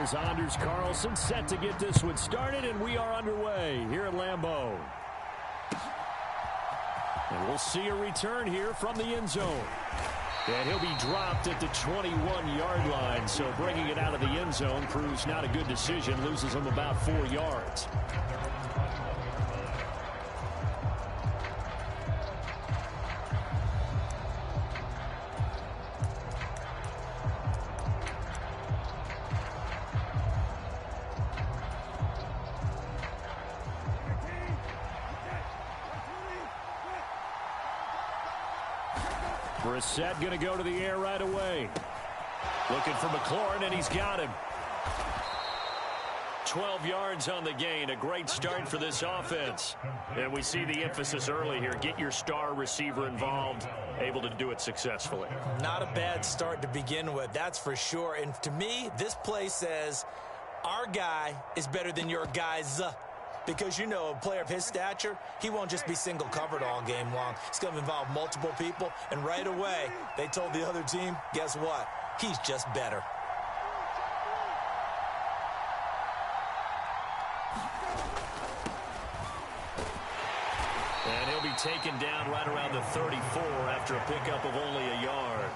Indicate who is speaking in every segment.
Speaker 1: Here's Anders Carlson set to get this one started, and we are underway here at Lambeau. And we'll see a return here from the end zone. And he'll be dropped at the 21-yard line, so bringing it out of the end zone proves not a good decision, loses him about 4 yards. Brissett going to go to the air right away. Looking for McLaurin, and he's got him. 12 yards on the gain. A great start for this offense. And we see the emphasis early here. Get your star receiver involved, able to do it successfully.
Speaker 2: Not a bad start to begin with, that's for sure. And to me, this play says our guy is better than your guys. Because, you know, a player of his stature, he won't just be single covered all game long. It's going to involve multiple people. And right away, they told the other team, guess what? He's just better.
Speaker 1: And he'll be taken down right around the 34 after a pickup of only a yard.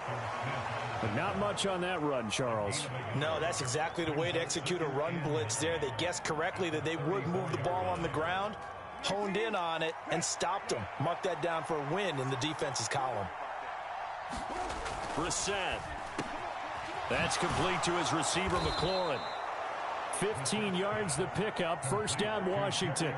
Speaker 1: But not much on that run, Charles.
Speaker 2: No, that's exactly the way to execute a run blitz there. They guessed correctly that they would move the ball on the ground, honed in on it, and stopped them. Mark that down for a win in the defense's column.
Speaker 1: Brissett. That's complete to his receiver, McLaurin. 15 yards the pickup. First down, Washington.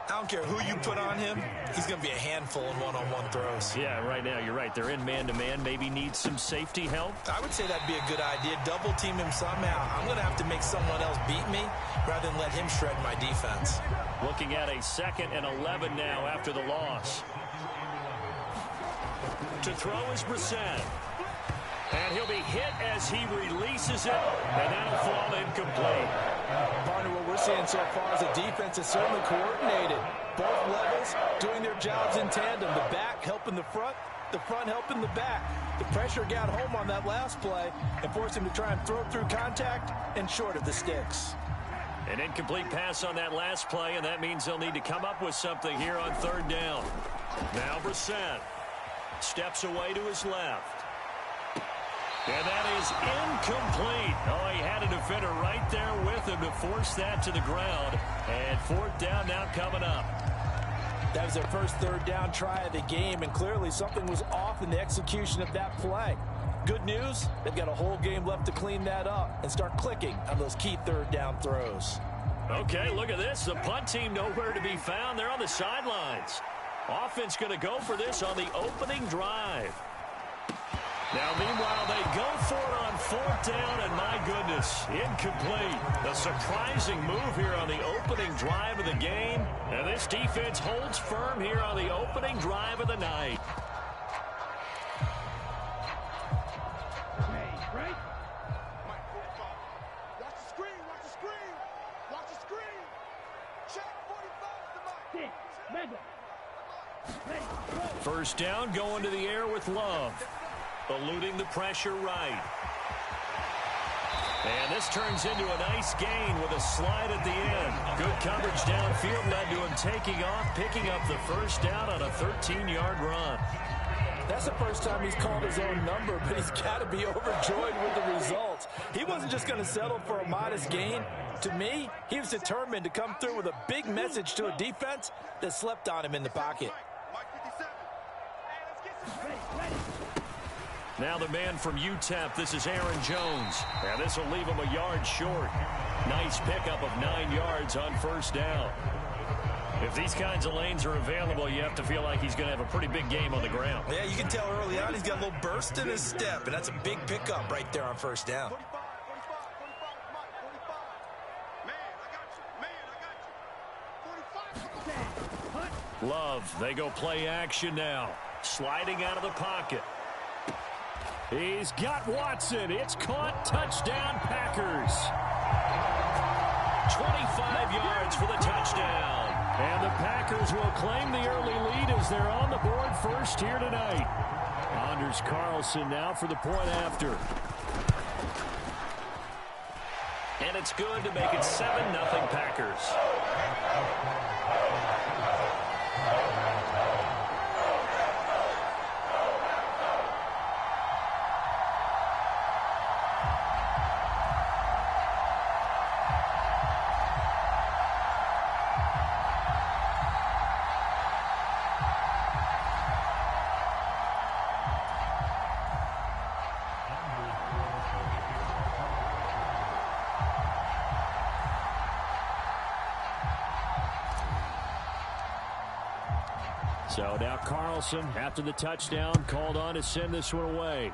Speaker 2: I don't care who you put on him, he's going to be a handful in one-on-one throws.
Speaker 1: Yeah, right now, you're right. They're in man-to-man. Maybe needs some safety help.
Speaker 2: I would say that'd be a good idea. Double team him somehow. I'm going to have to make someone else beat me rather than let him shred my defense.
Speaker 1: Looking at a 2nd and 11 now after the loss. To throw is Brissett. And he'll be hit as he releases it, and that'll fall incomplete.
Speaker 2: Partner, what we're seeing so far is the defense is certainly coordinated. Both levels doing their jobs in tandem. The back helping the front helping the back. The pressure got home on that last play and forced him to try and throw through contact and short of the sticks.
Speaker 1: An incomplete pass on that last play, and that means they'll need to come up with something here on 3rd down. Now Brissett steps away to his left. And that is incomplete. Oh, he had a defender right there with him to force that to the ground. And 4th down now coming up.
Speaker 2: That was their first 3rd down try of the game, and clearly something was off in the execution of that play. Good news, they've got a whole game left to clean that up and start clicking on those key 3rd down throws.
Speaker 1: Okay, look at this. The punt team nowhere to be found. They're on the sidelines. Offense going to go for this on the opening drive. Now, meanwhile, they go for it on 4th down, and my goodness, incomplete. A surprising move here on the opening drive of the game, and this defense holds firm here on the opening drive of the night.
Speaker 3: Right? Watch the screen, watch the screen, watch the screen. Check 45
Speaker 1: First down, going to the air with Love. Eluding the pressure right. And this turns into a nice gain with a slide at the end. Good coverage downfield led to him taking off, picking up the first down on a 13-yard run.
Speaker 2: That's the first time he's called his own number, but he's got to be overjoyed with the results. He wasn't just going to settle for a modest gain. To me, he was determined to come through with a big message to a defense that slept on him in the pocket.
Speaker 1: Now the man from UTEP, this is Aaron Jones. And this will leave him a yard short. Nice pickup of 9 yards on first down. If these kinds of lanes are available, you have to feel like he's going to have a pretty big game on the ground.
Speaker 2: Yeah, you can tell early on he's got a little burst in his step, and that's a big pickup right there on first down.
Speaker 1: Love, they go play action now. Sliding out of the pocket. He's got Watson. It's caught. Touchdown, Packers. 25 yards for the touchdown. And the Packers will claim the early lead as they're on the board first here tonight. Anders Carlson now for the point after. it's good to make it 7-0 Packers. So now Carlson, after the touchdown, called on to send this one away.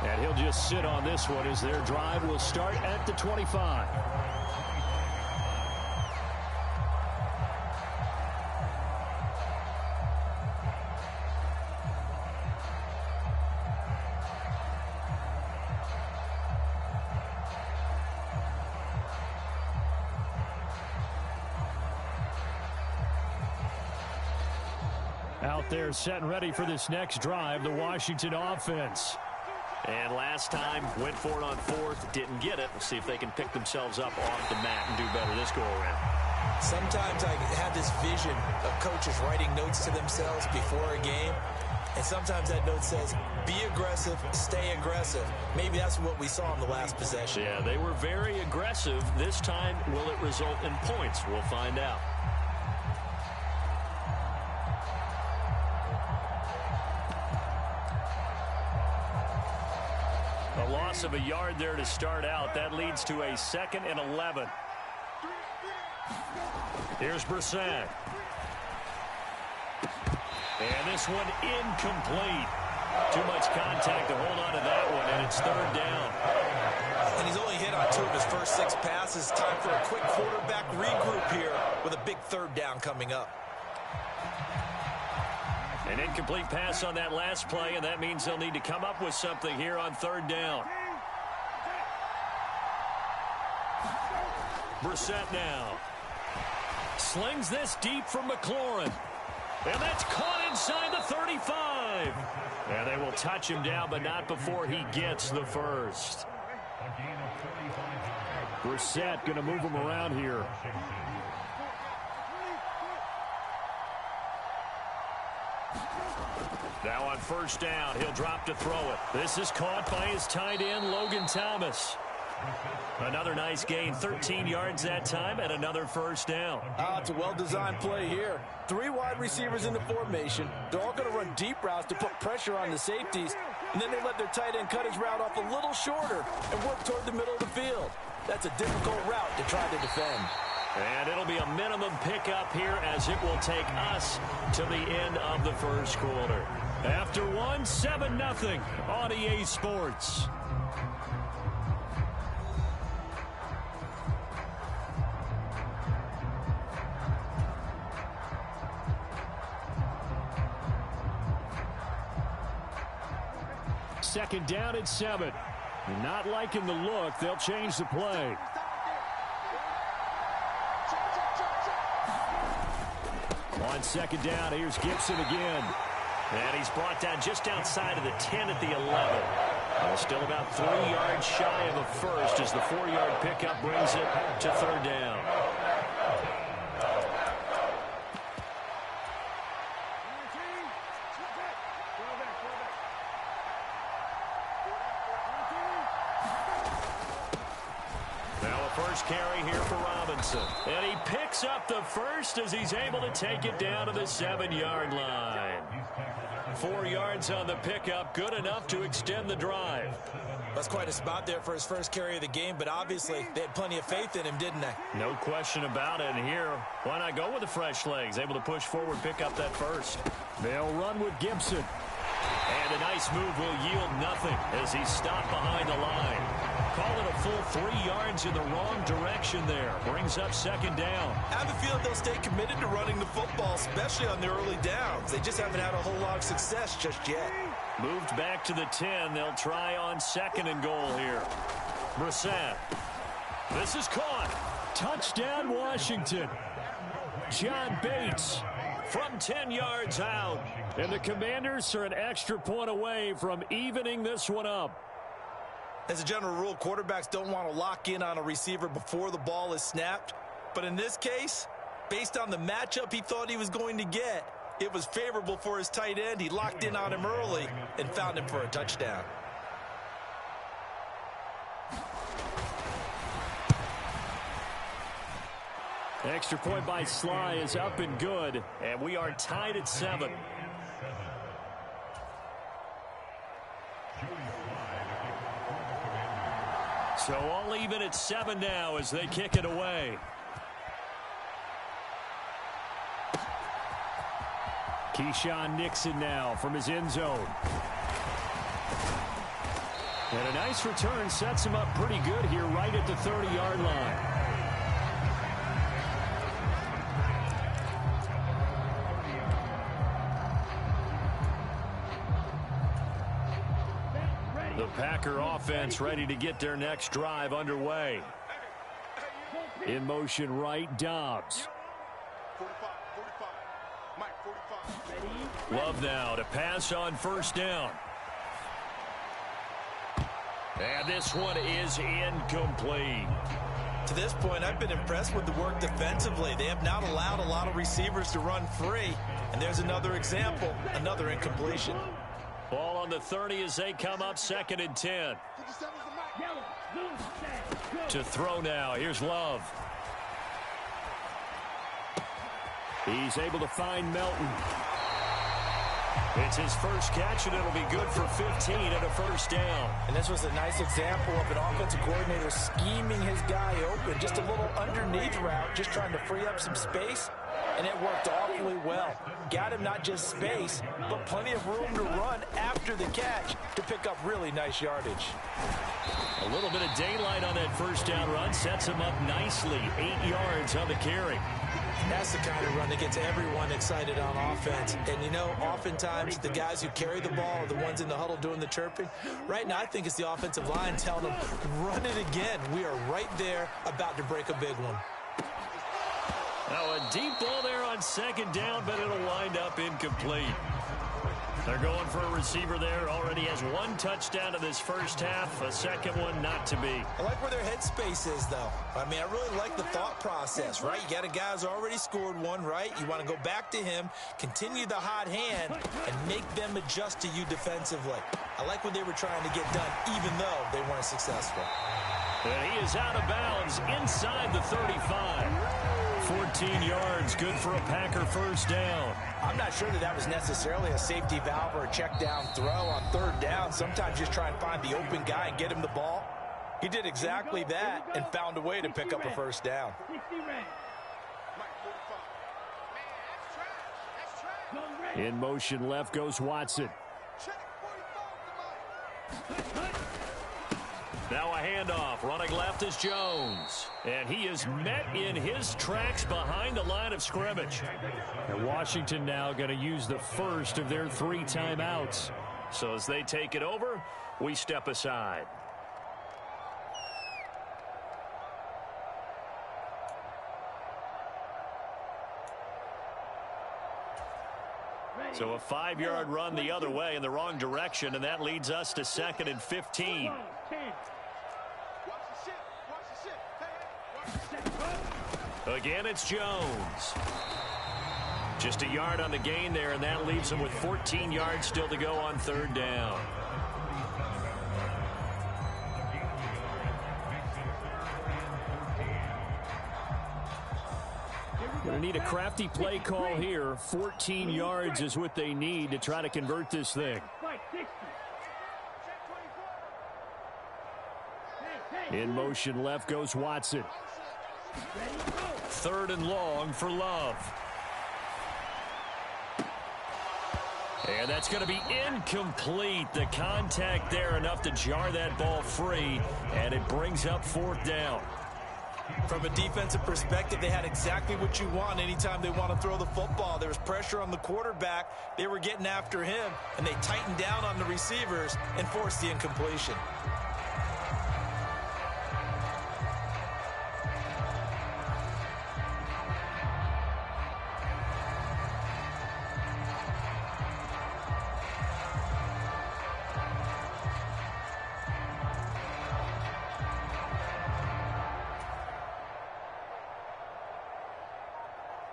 Speaker 1: And he'll just sit on this one as their drive will start at the 25. Out there set and ready for this next drive, the Washington offense. And last time, went for it on fourth, didn't get it. We'll see if they can pick themselves up off the mat and do better this go-around.
Speaker 2: Sometimes I have this vision of coaches writing notes to themselves before a game, and sometimes that note says, be aggressive, stay aggressive. Maybe that's what we saw in the last possession.
Speaker 1: Yeah, they were very aggressive. This time, will it result in points? We'll find out. A loss of a yard there to start out. That leads to a 2nd and 11. Here's Brissett. And this one incomplete. Too much contact to hold on to that one, and it's 3rd down.
Speaker 2: And he's only hit on 2 of his first 6 passes. Time for a quick quarterback regroup here with a big 3rd down coming up.
Speaker 1: An incomplete pass on that last play, and that means they'll need to come up with something here on 3rd down. Brissett now. Slings this deep from McLaurin. And that's caught inside the 35. And they will touch him down, but not before he gets the first. Brissett going to move him around here. Now on 1st down, he'll drop to throw it. This is caught by his tight end, Logan Thomas. Another nice gain, 13 yards that time, and another 1st down.
Speaker 4: It's a well-designed play here. 3 wide receivers in the formation. They're all going to run deep routes to put pressure on the safeties, and then they let their tight end cut his route off a little shorter and work toward the middle of the field. That's a difficult route to try to defend.
Speaker 1: And it'll be a minimum pickup here as it will take us to the end of the 1st quarter. After 7-0 on EA Sports. Second down at 7. Not liking the look. They'll change the play. On 2nd down, here's Gibson again. And he's brought down just outside of the 10 at the 11. Well, still about 3 yards shy of a first as the 4-yard pickup brings it to 3rd down. First carry here for Robinson. And he picks up the first as he's able to take it down to the 7-yard line. 4 yards on the pickup, good enough to extend the drive.
Speaker 2: That's quite a spot there for his first carry of the game, but obviously they had plenty of faith in him, didn't they?
Speaker 1: No question about it. And here, why not go with the fresh legs? Able to push forward, pick up that first. They'll run with Gibson. And a nice move will yield nothing as he's stopped behind the line. Call it a full 3 yards in the wrong direction there. Brings up 2nd down.
Speaker 4: I have a feeling they'll stay committed to running the football, especially on the early downs.
Speaker 2: They just haven't had a whole lot of success just yet.
Speaker 1: Moved back to the 10. They'll try on 2nd and goal here. Brissett. This is caught. Touchdown, Washington. John Bates from 10 yards out. And the Commanders are an extra point away from evening this one up.
Speaker 2: As a general rule, quarterbacks don't want to lock in on a receiver before the ball is snapped. But in this case, based on the matchup he thought he was going to get, it was favorable for his tight end. He locked in on him early and found him for a touchdown.
Speaker 1: Extra point by Sly is up and good, and we are tied at 7. So all even at 7 now as they kick it away. Keyshawn Nixon now from his end zone. And a nice return sets him up pretty good here right at the 30-yard line. The Packer offense ready to get their next drive underway. In motion right, Dobbs. Love now to pass on first down. And this one is incomplete.
Speaker 2: To this point, I've been impressed with the work defensively. They have not allowed a lot of receivers to run free. And there's another example, another incompletion.
Speaker 1: Ball on the 30 as they come up 2nd and 10. To throw now. Here's Love. He's able to find Melton. It's his first catch, and it'll be good for 15 and a first down.
Speaker 2: And this was a nice example of an offensive coordinator scheming his guy open. Just a little underneath route, just trying to free up some space. And it worked awfully well. Got him not just space, but plenty of room to run after the catch to pick up really nice yardage.
Speaker 1: A little bit of daylight on that first down run sets him up nicely. 8 yards on the carry.
Speaker 2: That's the kind of run that gets everyone excited on offense. And, you know, oftentimes the guys who carry the ball are the ones in the huddle doing the chirping. Right now, I think it's the offensive line telling them, run it again. We are right there about to break a big one.
Speaker 1: Now a deep ball there on 2nd down, but it'll wind up incomplete. They're going for a receiver there. Already has 1 touchdown in this first half. A second one not to be.
Speaker 2: I like where their headspace is, though. I mean, I really like the thought process, right? You got a guy who's already scored 1, right? You want to go back to him, continue the hot hand, and make them adjust to you defensively. I like what they were trying to get done, even though they weren't successful.
Speaker 1: And he is out of bounds inside the 35. 14 yards, good for a Packer first down.
Speaker 2: I'm not sure that was necessarily a safety valve or a check down throw on 3rd down. Sometimes just try and find the open guy and get him the ball. He did exactly that and found a way to pick up a first down.
Speaker 1: In motion left goes Watson. Now a handoff. Running left is Jones. And he is met in his tracks behind the line of scrimmage. And Washington now going to use the first of their 3 timeouts. So as they take it over, we step aside. So a 5-yard run the other way in the wrong direction, and that leads us to 2nd and 15. Again, it's Jones. Just a yard on the gain there, and that leaves him with 14 yards still to go on 3rd down. Going to need a crafty play call here. 14 yards is what they need to try to convert this thing. In motion left goes Watson. 3rd and long for Love. And that's going to be incomplete. The contact there enough to jar that ball free, and it brings up 4th down.
Speaker 2: From a defensive perspective, they had exactly what you want anytime they want to throw the football. There was pressure on the quarterback. They were getting after him, and they tightened down on the receivers and forced the incompletion.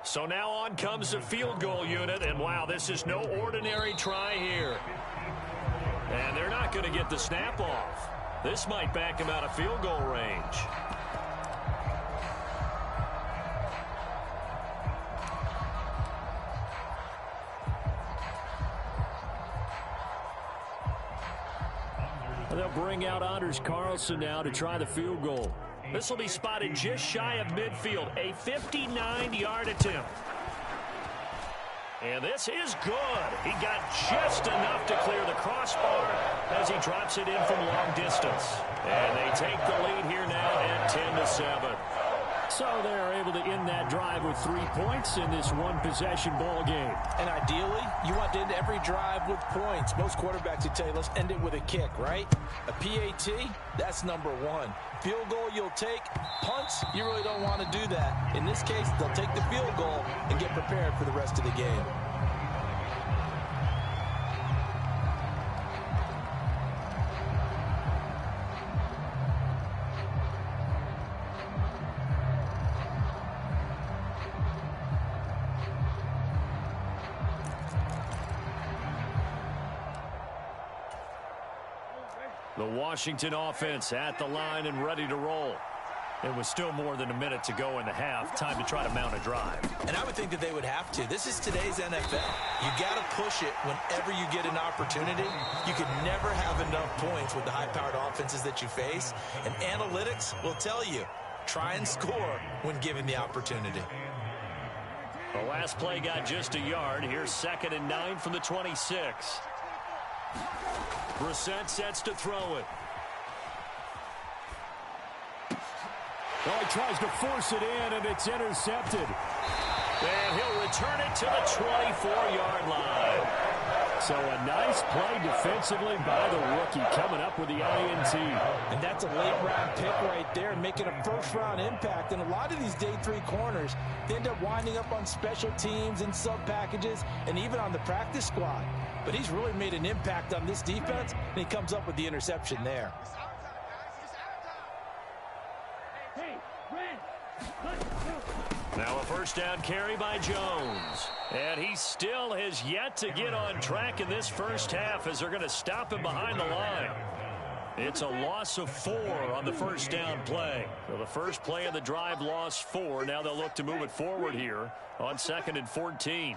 Speaker 1: So now on comes the field goal unit, and wow, this is no ordinary try here. And they're not going to get the snap off. This might back him out of field goal range. They'll bring out Anders Carlson now to try the field goal. This will be spotted just shy of midfield, a 59-yard attempt. And this is good. He got just enough to clear the crossbar as he drops it in from long distance. And they take the lead here now at 10-7. So they're able to end that drive with 3 points in this one-possession ball game.
Speaker 4: And ideally, you want to end every drive with points. Most quarterbacks would tell you, let's end it with a kick, right? A PAT, that's number one. Field goal you'll take. Punts, you really don't want to do that. In this case, they'll take the field goal and get prepared for the rest of the game.
Speaker 1: The Washington offense at the line and ready to roll. It was still more than a minute to go in the half. Time to try to mount a drive.
Speaker 2: And I would think that they would have to. This is today's NFL. You got to push it whenever you get an opportunity. You could never have enough points with the high-powered offenses that you face. And analytics will tell you, try and score when given the opportunity.
Speaker 1: The last play got just a yard. Here's 2nd and 9 from the 26. Brissett sets to throw it.
Speaker 5: Oh, he tries to force it in, and it's intercepted.
Speaker 1: And he'll return it to the 24-yard line.
Speaker 5: So a nice play defensively by the rookie, coming up with the INT.
Speaker 4: And that's a late-round pick right there, making a first-round impact. And a lot of these day 3 corners, they end up winding up on special teams and sub-packages and even on the practice squad. But he's really made an impact on this defense, and he comes up with the interception there.
Speaker 1: Now a first down carry by Jones. And he still has yet to get on track in this first half as they're going to stop him behind the line. It's a loss of 4 on the first down play. So the first play of the drive lost 4. Now they'll look to move it forward here on 2nd and 14.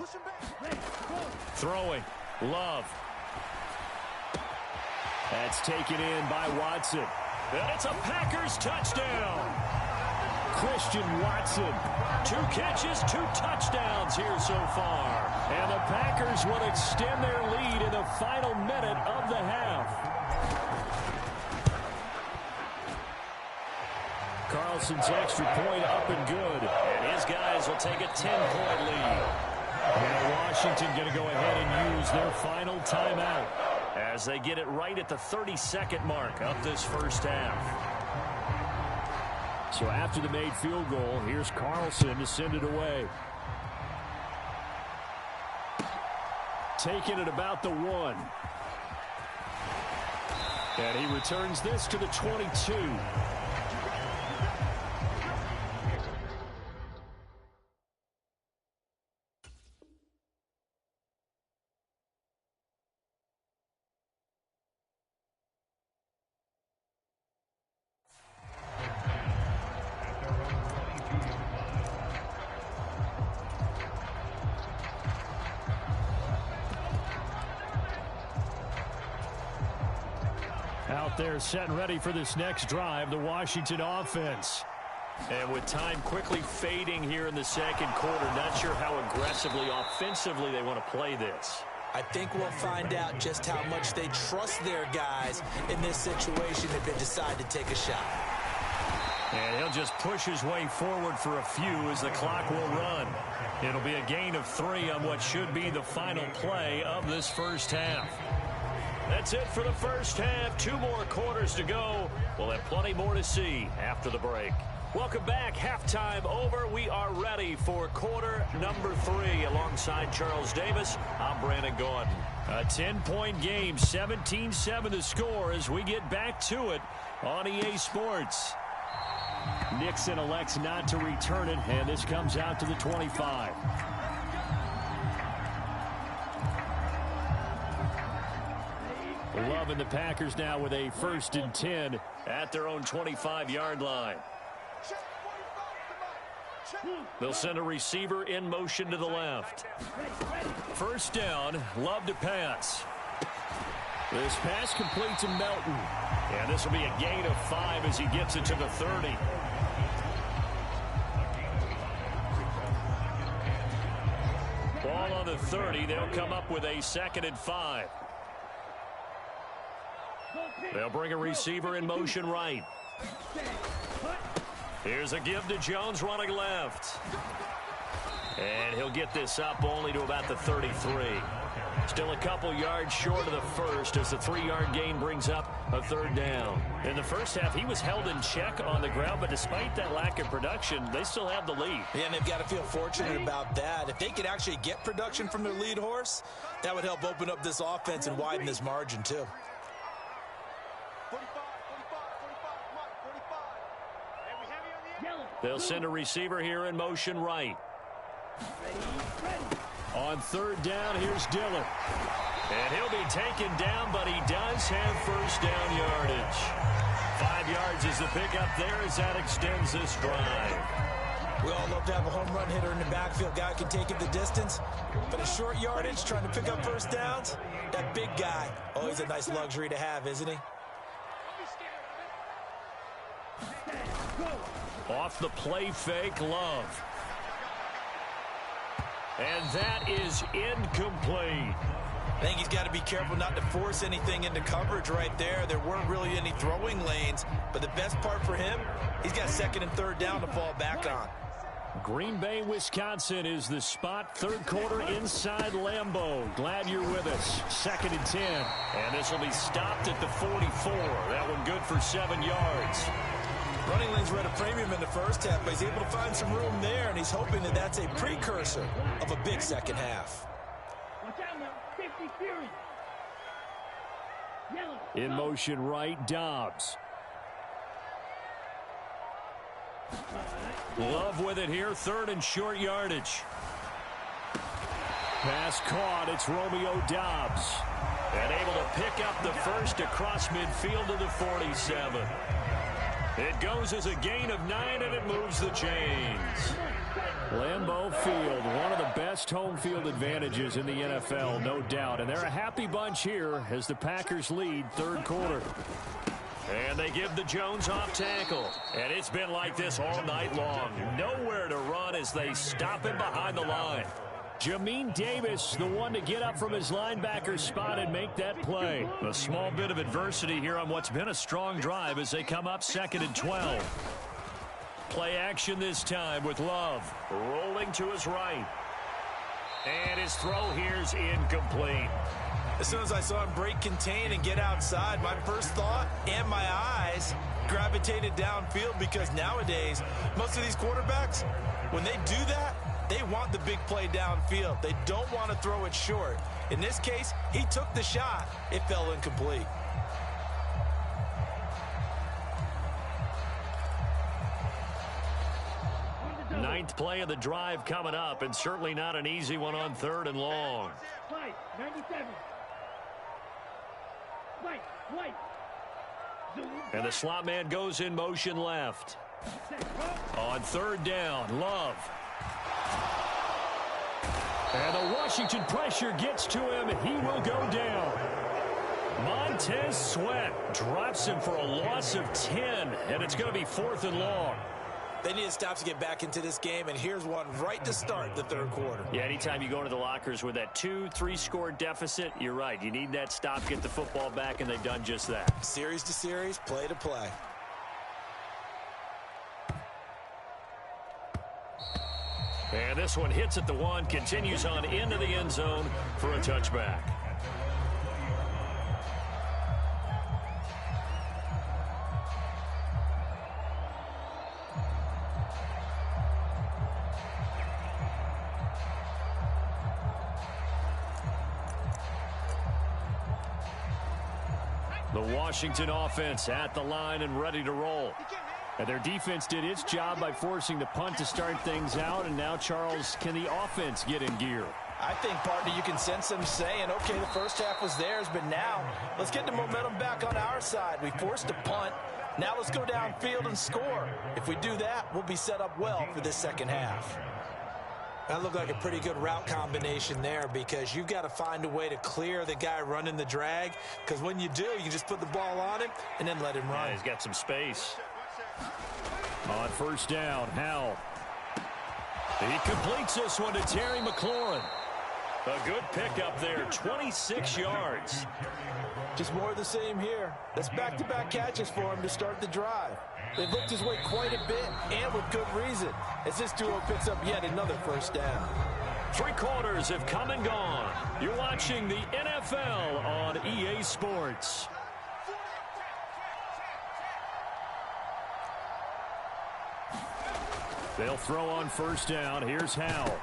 Speaker 1: Throwing. Love.
Speaker 5: That's taken in by Watson.
Speaker 1: And it's a Packers touchdown.
Speaker 5: Christian Watson.
Speaker 1: 2 catches, 2 touchdowns here so far.
Speaker 5: And the Packers will extend their lead in the final minute of the half. Carlson's extra point up and good.
Speaker 1: And his guys will take a 10-point lead.
Speaker 5: Now Washington going to go ahead and use their final timeout
Speaker 1: as they get it right at the 32nd mark of this first half.
Speaker 5: So after the made field goal, here's Carlson to send it away. Taking it about the 1. And he returns this to the 22. Out there set and ready for this next drive, the Washington offense.
Speaker 1: And with time quickly fading here in the second quarter, not sure how aggressively, offensively they want to play this.
Speaker 2: I think we'll find out just how much they trust their guys in this situation if they decide to take a shot.
Speaker 1: And he'll just push his way forward for a few as the clock will run. It'll be a gain of 3 on what should be the final play of this first half. That's it for the first half. 2 more quarters to go. We'll have plenty more to see after the break. Welcome back. Halftime over. We are ready for quarter number 3. Alongside Charles Davis, I'm Brandon Gaudin. A 10-point game, 17-7 the score as we get back to it on EA Sports.
Speaker 5: Nixon elects not to return it, and this comes out to the 25. Love and the Packers now with a 1st and 10 at their own 25-yard line. They'll send a receiver in motion to the left. 1st down, Love to pass. This pass complete to Melton. And this will be a gain of 5 as he gets it to the 30. Ball on the 30. They'll come up with a 2nd and 5. They'll bring a receiver in motion right. Here's a give to Jones running left. And he'll get this up only to about the 33. Still a couple yards short of the first as the 3-yard gain brings up a 3rd down. In the first half, he was held in check on the ground, but despite that lack of production, they still have the lead.
Speaker 2: Yeah, and they've got to feel fortunate about that. If they could actually get production from their lead horse, that would help open up this offense and widen this margin too.
Speaker 3: 45, 45.
Speaker 1: They'll send a receiver here in motion right. On 3rd down, here's Dillon. And he'll be taken down, but he does have 1st down yardage. 5 yards is the pickup there as that extends this drive.
Speaker 2: We all love to have a home run hitter in the backfield. Guy can take it the distance. But a short yardage, trying to pick up 1st downs, that big guy, always a nice luxury to have, isn't he?
Speaker 1: Off the play fake, Love. And that is incomplete.
Speaker 2: I think he's got to be careful not to force anything into coverage right there. There weren't really any throwing lanes, but the best part for him, he's got 2nd and 3rd down to fall back on.
Speaker 5: Green Bay, Wisconsin is the spot. 3rd quarter inside Lambeau. Glad you're with us. 2nd and 10.
Speaker 1: And this will be stopped at the 44. That one good for 7 yards.
Speaker 2: Running lanes were at a premium in the first half, but he's able to find some room there, and he's hoping that that's a precursor of a big second half.
Speaker 5: In motion right, Dobbs.
Speaker 1: Love with it here, 3rd and short yardage.
Speaker 5: Pass caught, it's Romeo Dobbs.
Speaker 1: And able to pick up the 1st across midfield to the 47. It goes as a gain of 9, and it moves the chains.
Speaker 5: Lambeau Field, one of the best home field advantages in the NFL, no doubt. And they're a happy bunch here as the Packers lead 3rd quarter.
Speaker 1: And they give the Jones off tackle. And it's been like this all night long. Nowhere to run as they stop him behind the line.
Speaker 5: Jamin Davis, the one to get up from his linebacker spot and make that play.
Speaker 1: A small bit of adversity here on what's been a strong drive as they come up 2nd and 12. Play action this time with Love rolling to his right. And his throw here's incomplete.
Speaker 2: As soon as I saw him break contain and get outside, my first thought and my eyes gravitated downfield, because nowadays, most of these quarterbacks, when they do that, they want the big play downfield. They don't want to throw it short. In this case, he took the shot. It fell incomplete.
Speaker 1: Ninth play of the drive coming up, and certainly not an easy one on 3rd and long.
Speaker 3: 97.
Speaker 1: And the slot man goes in motion left. On 3rd down, Love.
Speaker 5: And the Washington pressure gets to him. He will go down.
Speaker 1: Montez Sweat drops him for a loss of 10, and it's going to be 4th and long.
Speaker 2: They need a stop to get back into this game, and here's one right to start the 3rd quarter.
Speaker 1: Yeah, anytime you go into the lockers with that 2-3 score deficit, you're right. You need that stop, get the football back, and they've done just that.
Speaker 2: Series to series, play to play.
Speaker 1: And this one hits at the 1, continues on into the end zone for a touchback. The Washington offense at the line and ready to roll.
Speaker 5: And their defense did its job by forcing the punt to start things out. And now, Charles, can the offense get in gear?
Speaker 4: I think, partner, you can sense them saying, okay, the first half was theirs, but now let's get the momentum back on our side. We forced a punt. Now let's go downfield and score. If we do that, we'll be set up well for this second half.
Speaker 2: That looked like a pretty good route combination there, because you've got to find a way to clear the guy running the drag, because when you do, you just put the ball on him and then let him run.
Speaker 5: Yeah, he's got some space. On first down, Howell. He completes this one to Terry McLaurin. A good pickup there, 26 yards.
Speaker 4: Just more of the same here. That's back-to-back catches for him to start the drive. They've looked his way quite a bit, and with good reason, as this duo picks up yet another first down.
Speaker 5: 3 quarters have come and gone. You're watching the NFL on EA Sports. They'll throw on first down. Here's Howell.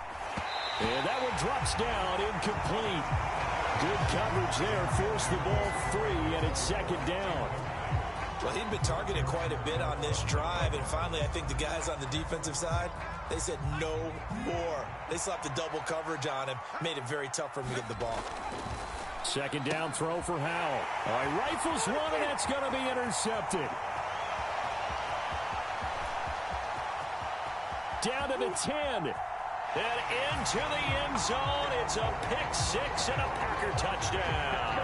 Speaker 5: And that one drops down, incomplete. Good coverage there, forced the ball free, and it's second down.
Speaker 2: Well, he'd been targeted quite a bit on this drive, and finally I think the guys on the defensive side, they said no more. They slapped the double coverage on him, made it very tough for him to get the ball.
Speaker 5: Second down throw for Howell. All right, rifles one, and that's going to be intercepted. Down to the 10. And into the end zone. It's a pick six and a Packer touchdown.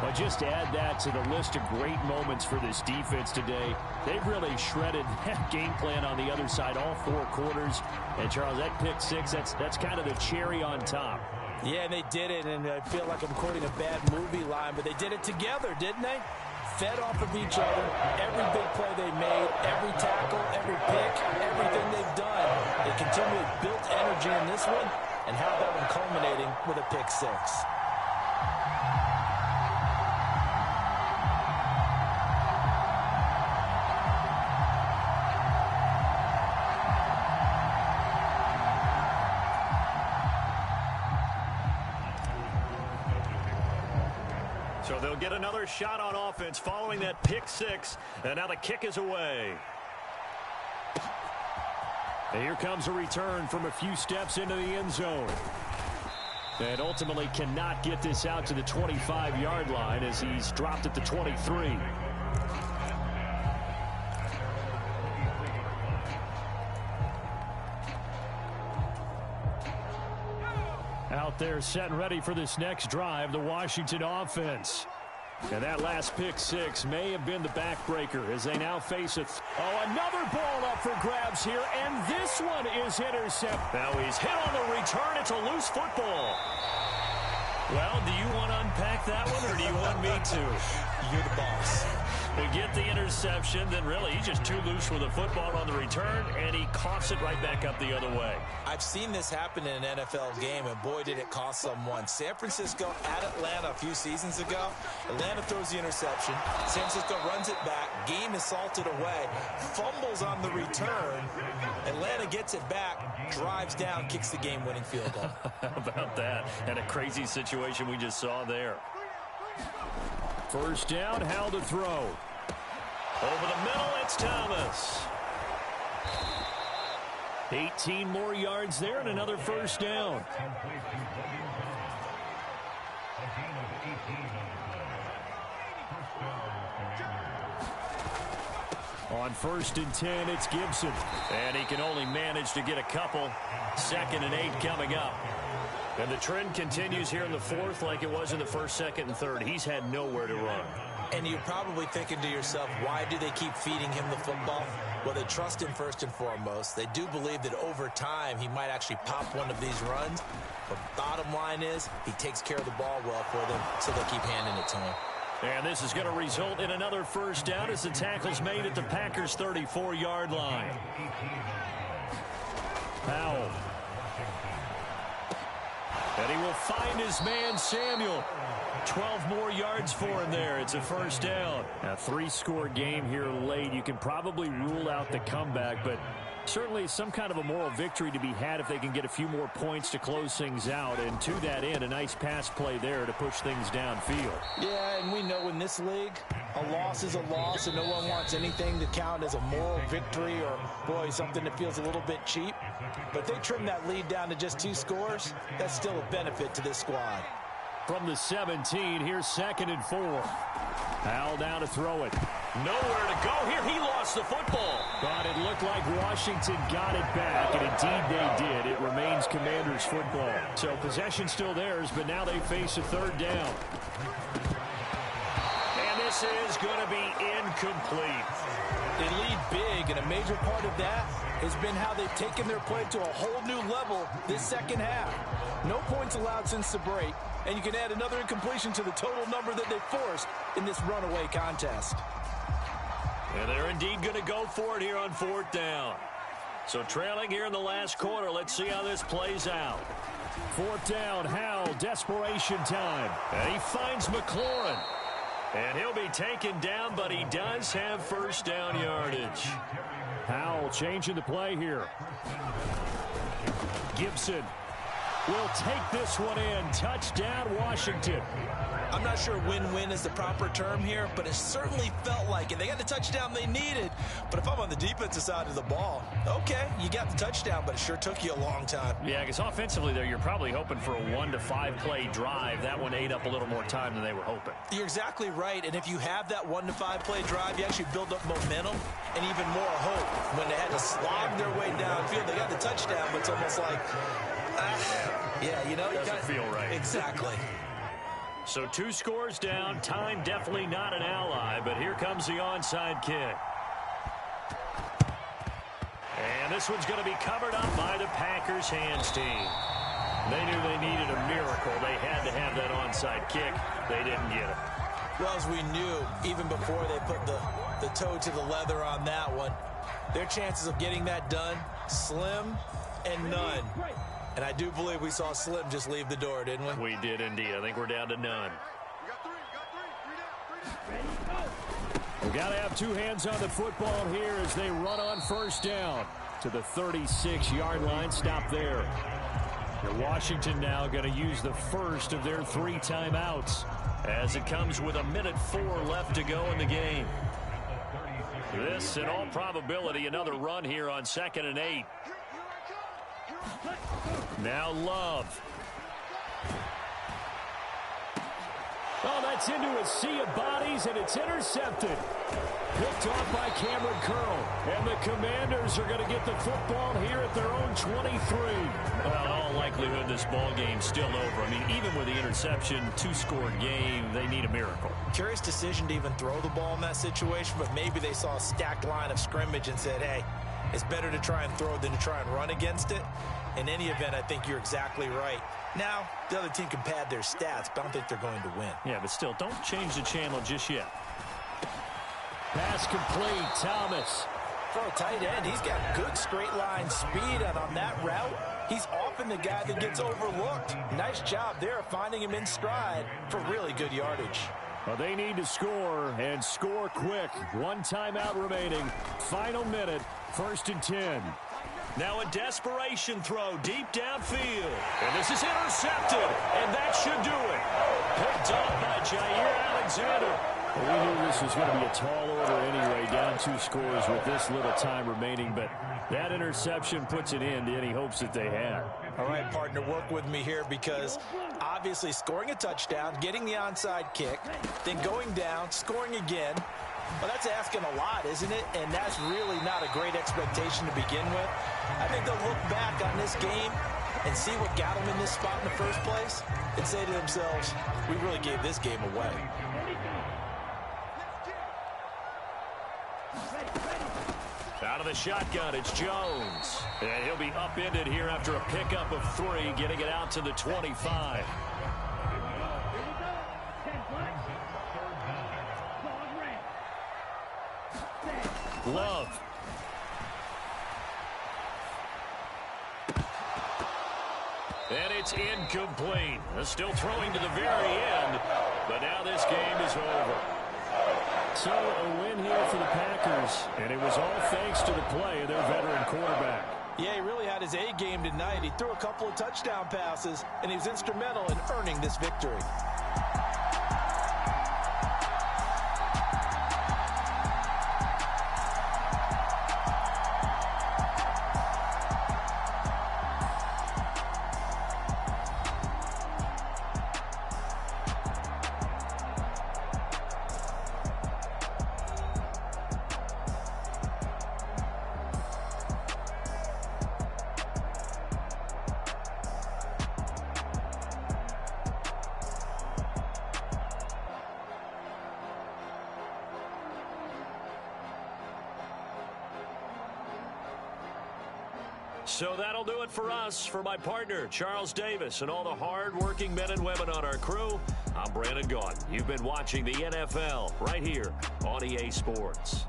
Speaker 5: Well, just add that to the list of great moments for this defense today. They've really shredded that game plan on the other side all 4 quarters. And, Charles, that pick six, that's kind of the cherry on top.
Speaker 4: Yeah, they did it, and I feel like I'm quoting a bad movie line, but they did it together, didn't they? Fed off of each other, every big play they made, every tackle, every pick, everything they've done. They continually built energy in this one, and how about them culminating with a pick six?
Speaker 5: So they'll get another shot on offense following that pick six. And now the kick is away. And here comes a return from a few steps into the end zone. And ultimately cannot get this out to the 25-yard line as he's dropped at the 23. Out there set and ready for this next drive, the Washington offense. And that last pick six may have been the backbreaker as they now face another ball up for grabs here, and this one is intercepted. Now he's hit on the return. It's a loose football. Well, do you want to unpack that one, or do you want me to?
Speaker 2: You're the boss.
Speaker 5: We get the interception, then really he's just too loose with the football on the return, and he coughs it right back up the other way.
Speaker 2: I've seen this happen in an NFL game, and boy, did it cost someone. San Francisco at Atlanta a few seasons ago. Atlanta throws the interception. San Francisco runs it back. Game is salted away. Fumbles on the return. Atlanta gets it back, drives down, kicks the game-winning field goal.
Speaker 5: How about that? And a crazy situation we just saw there. First down, Howell to throw. Over the middle, it's Thomas. 18 more yards there and another first down. On first and 10, it's Gibson. And he can only manage to get a couple. 2nd and 8 coming up. And the trend continues here in the 4th like it was in the 1st, 2nd, and 3rd. He's had nowhere to run.
Speaker 2: And you're probably thinking to yourself, why do they keep feeding him the football? Well, they trust him first and foremost. They do believe that over time he might actually pop one of these runs. But bottom line is he takes care of the ball well for them, so they keep handing it to him.
Speaker 5: And this is going to result in another first down as the tackle's made at the Packers' 34-yard line. Powell. And he will find his man, Samuel. 12 more yards for him there. It's a first down. A 3-score game here late. You can probably rule out the comeback, but
Speaker 1: Certainly some kind of a moral victory to be had if they can get a few more points to close things out. And to that end, a nice pass play there to push things downfield.
Speaker 2: Yeah, and we know in this league, a loss is a loss, and no one wants anything to count as a moral victory or, boy, something that feels a little bit cheap. But they trim that lead down to just 2 scores. That's still a benefit to this squad.
Speaker 1: From the 17, here's 2nd and 4. Howell down to throw it. Nowhere to go here. He lost the football. But it looked like Washington got it back, and indeed they did. It remains Commanders football. So possession still theirs, but now they face a 3rd down. And this is going to be incomplete.
Speaker 4: They lead big, and a major part of that has been how they've taken their play to a whole new level this second half. No points allowed since the break, and you can add another incompletion to the total number that they forced in this runaway contest.
Speaker 1: And they're indeed going to go for it here on 4th down. So trailing here in the last quarter, let's see how this plays out. 4th down, Howell, desperation time. And he finds McLaurin. And he'll be taken down, but he does have 1st down yardage. Howell changing the play here. Gibson will take this one in. Touchdown, Washington.
Speaker 2: I'm not sure win-win is the proper term here, but it certainly felt like it. They got the touchdown they needed, but if I'm on the defensive side of the ball, okay, you got the touchdown, but it sure took you a long time.
Speaker 1: Yeah, because offensively there, you're probably hoping for a 1 to 5 play drive. That one ate up a little more time than they were hoping.
Speaker 2: You're exactly right, and if you have that 1 to 5 play drive, you actually build up momentum and even more hope. When they had to slog their way downfield, they got the touchdown, but it's almost like, yeah, you know,
Speaker 1: doesn't feel right.
Speaker 2: Exactly.
Speaker 1: So 2 scores down. Time definitely not an ally, but here comes the onside kick. And this one's going to be covered up by the Packers hands team. They knew they needed a miracle. They had to have that onside kick. They didn't get it.
Speaker 2: Well, as we knew, even before they put the toe to the leather on that one, their chances of getting that done, slim and none. And I do believe we saw Slim just leave the door, didn't we?
Speaker 1: We did indeed. I think we're down to none. We got to have 2 hands on the football here as they run on 1st down to the 36-yard line. Stop there. And Washington now going to use the first of their 3 timeouts as it comes with 1:04 left to go in the game. This, in all probability, another run here on 2nd and 8. Now Love. Oh, that's into a sea of bodies, and it's intercepted. Picked off by Cameron Curl. And the Commanders are going to get the football here at their own 23. Well, in all likelihood, this ball game's still over. I mean, even with the interception, 2-score game, they need a miracle.
Speaker 2: Curious decision to even throw the ball in that situation, but maybe they saw a stacked line of scrimmage and said, hey, it's better to try and throw than to try and run against it. In any event, I think you're exactly right. Now, the other team can pad their stats, but I don't think they're going to win.
Speaker 1: Yeah, but still, don't change the channel just yet. Pass complete, Thomas.
Speaker 4: For a tight end, he's got good straight line speed, and on that route, he's often the guy that gets overlooked. Nice job there finding him in stride for really good yardage.
Speaker 1: Well, they need to score, and score quick. 1 timeout remaining. Final minute, 1st and 10. Now a desperation throw deep downfield. And this is intercepted, and that should do it. Picked off by Jair Alexander. Well, we knew this was going to be a tall order anyway, down 2 scores with this little time remaining, but that interception puts an end to any hopes that they had.
Speaker 2: All right, partner, work with me here because obviously scoring a touchdown, getting the onside kick, then going down, scoring again. Well, that's asking a lot, isn't it? And that's really not a great expectation to begin with. I think they'll look back on this game and see what got them in this spot in the first place and say to themselves, we really gave this game away.
Speaker 1: Out of the shotgun, it's Jones. And he'll be upended here after a pickup of 3, getting it out to the 25. Love. And it's incomplete. Still throwing to the very end, but now this game is over. So a win here for the Packers, and it was all thanks to the play of their veteran quarterback.
Speaker 4: Yeah, he really had his A game tonight. He threw a couple of touchdown passes, and he was instrumental in earning this victory.
Speaker 1: So that'll do it for us. For my partner, Charles Davis, and all the hard-working men and women on our crew, I'm Brandon Gaudin. You've been watching the NFL right here on EA Sports.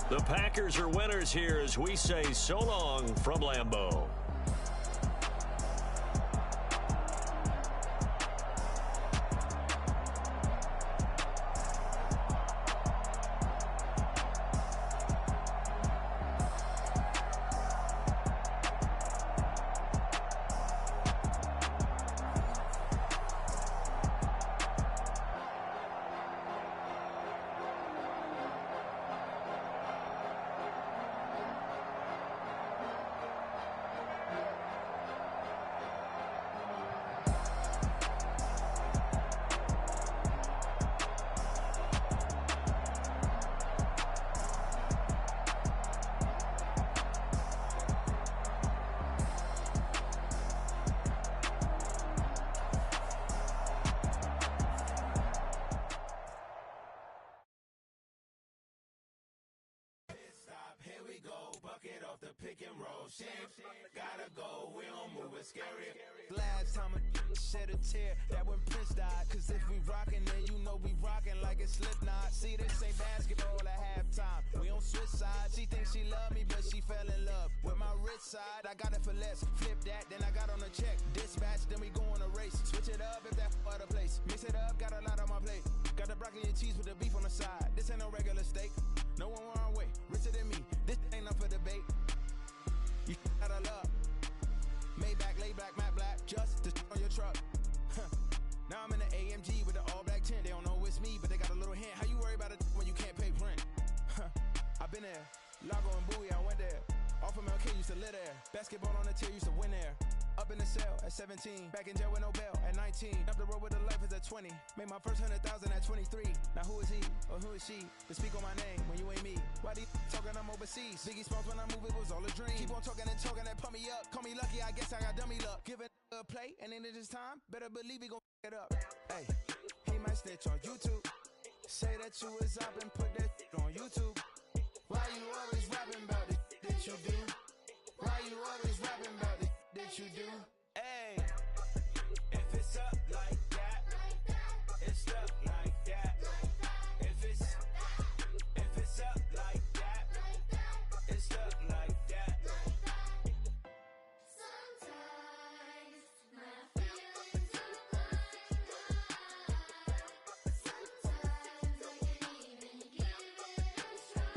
Speaker 1: The Packers are winners here as we say so long from Lambeau.
Speaker 6: Gotta go, we don't move it scary. Last time a shed a tear, that when Prince died. Cause if we rockin', then you know we rockin' like it's Slipknot. See, this ain't basketball at halftime. We don't switch sides. She thinks she love me, but she fell in love with my rich side. I got it for less. Flip that, then I got on a check. Dispatch, then we go on a race. Switch it up if that other place. Mix it up, got a lot on my plate. Got the broccoli and cheese with the beef on the side. This ain't no regular steak. No one wrong way. Richer than me. This ain't up for debate. You gotta love. Maybach, lay black, matte black, just to on your truck. Now I'm in the AMG with the all black tint. They don't know it's me, but they got a little hint. How you worry about it when you can't pay rent? I've been there. Lago and Bowie, I went there. Off of MLK, used to live there. Basketball on the tier, used to win there. Up in the cell at 17. Back in jail with no bail at 19. Up the road with the life is at 20. Made my first 100,000 at 23. Now who is he or who is she to speak on my name when you ain't me? Why do you talking I'm overseas? Biggie Smalls when I move it was all a dream. Keep on talking and pump me up. Call me lucky, I guess I got dummy luck. Give it a play and then it is time. Better believe he gon' it up. Hey, he might snitch on YouTube. Say that you was up and put that on YouTube. Why you always rapping about it that you do? Why you always rapping about it that you do? Hey, if it's up like that, it's up like that. If it's up like that, it's up like that.
Speaker 7: Sometimes my feelings are blind. Sometimes I can't even give it a try.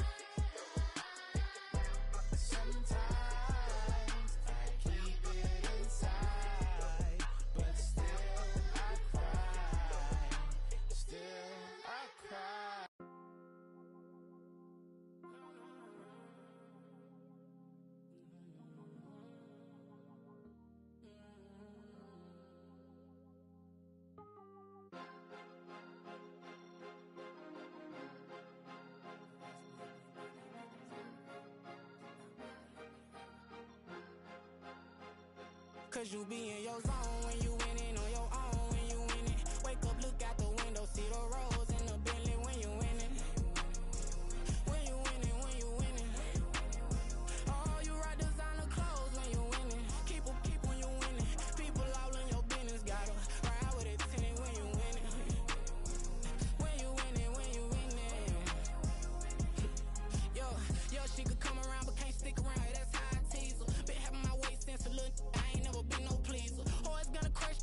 Speaker 6: Sometimes I keep it inside, but still I cry. Still I cry. Cause you be in your zone when you winning on your own when you winning. Wake up, look out the window, see the rose in the Bentley when you winning. When you winning, when you winning. Oh, you rock designer clothes when you winning. Keep when you winning. People all in your business, gotta ride with it tinted when you winning. When you winning, when you winning. Yo, she could come around but can't stick around. That's how I tease her. Been having my way since a little. I ain't never been no pleaser. Always gonna crush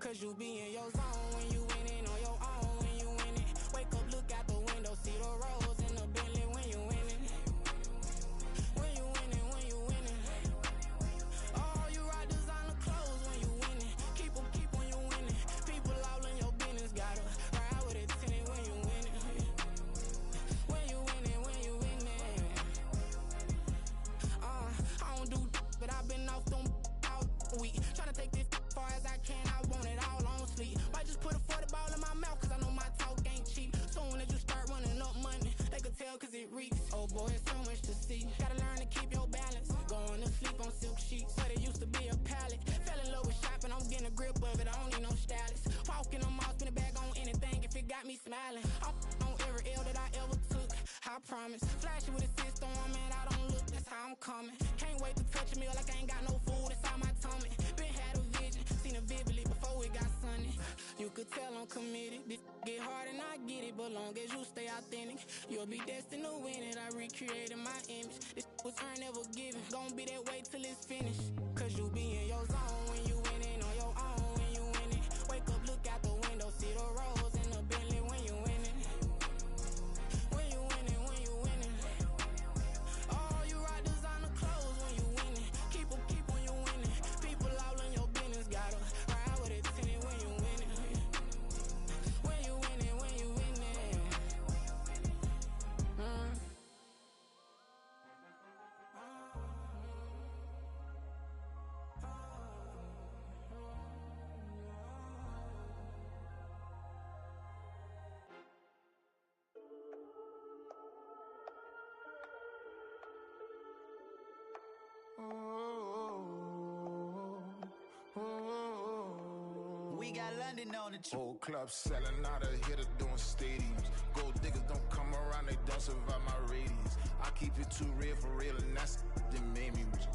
Speaker 6: Cause you be in your zone when you winning on your own when you winning. Wake up, look out the window, see the rose in the Bentley when you winning. When you winning, when you winning. Oh, you rock designer clothes when you winning. Keep when you winning. People all in your business, gotta ride with it tinted when you winning. When you winning, when you winning. I don't do but I've been off them all week. Tryna take this far as I can, I want it all on sleep. Might just put a 40 ball in my mouth, cause I know my talk ain't cheap. Soon as you start running up money, they could tell cause it reeks. Oh boy, it's so much to see. Gotta learn to keep your balance. Going to sleep on silk sheets, but it used to be a pallet. Fell in love with shopping, I'm getting a grip of it, I don't need no stylist. Walking on mouth, spin a bag on anything if it got me smiling. I'm on every L that I ever took, I promise. Flashing with a system, man, I don't look, that's how I'm coming. Can't wait to touch a meal like I ain't got no food inside my tummy. Been had a vision, seen it vividly before it got sunny. You could tell I'm committed. This get hard and I get it, but long as you stay authentic, you'll be destined to win it. I recreated my image. This was earned, never given. Gonna be that way till it's finished. Cause you be in your zone when you winning on your own when you winning. Wake up, look out the window, see the rose in the Bentley when you winning. When you winning, when you winning. Oh, you rock designer clothes when you winning. Keep when you winning. People all in your business, gotta ride with it tinted when you winning. When you winning, when you winning.
Speaker 8: We got London on the trip.
Speaker 9: Whole club selling out of hitter doing stadiums. Gold diggers don't come around, they don't survive my radius. I keep it too real for real, and that's that made me rich.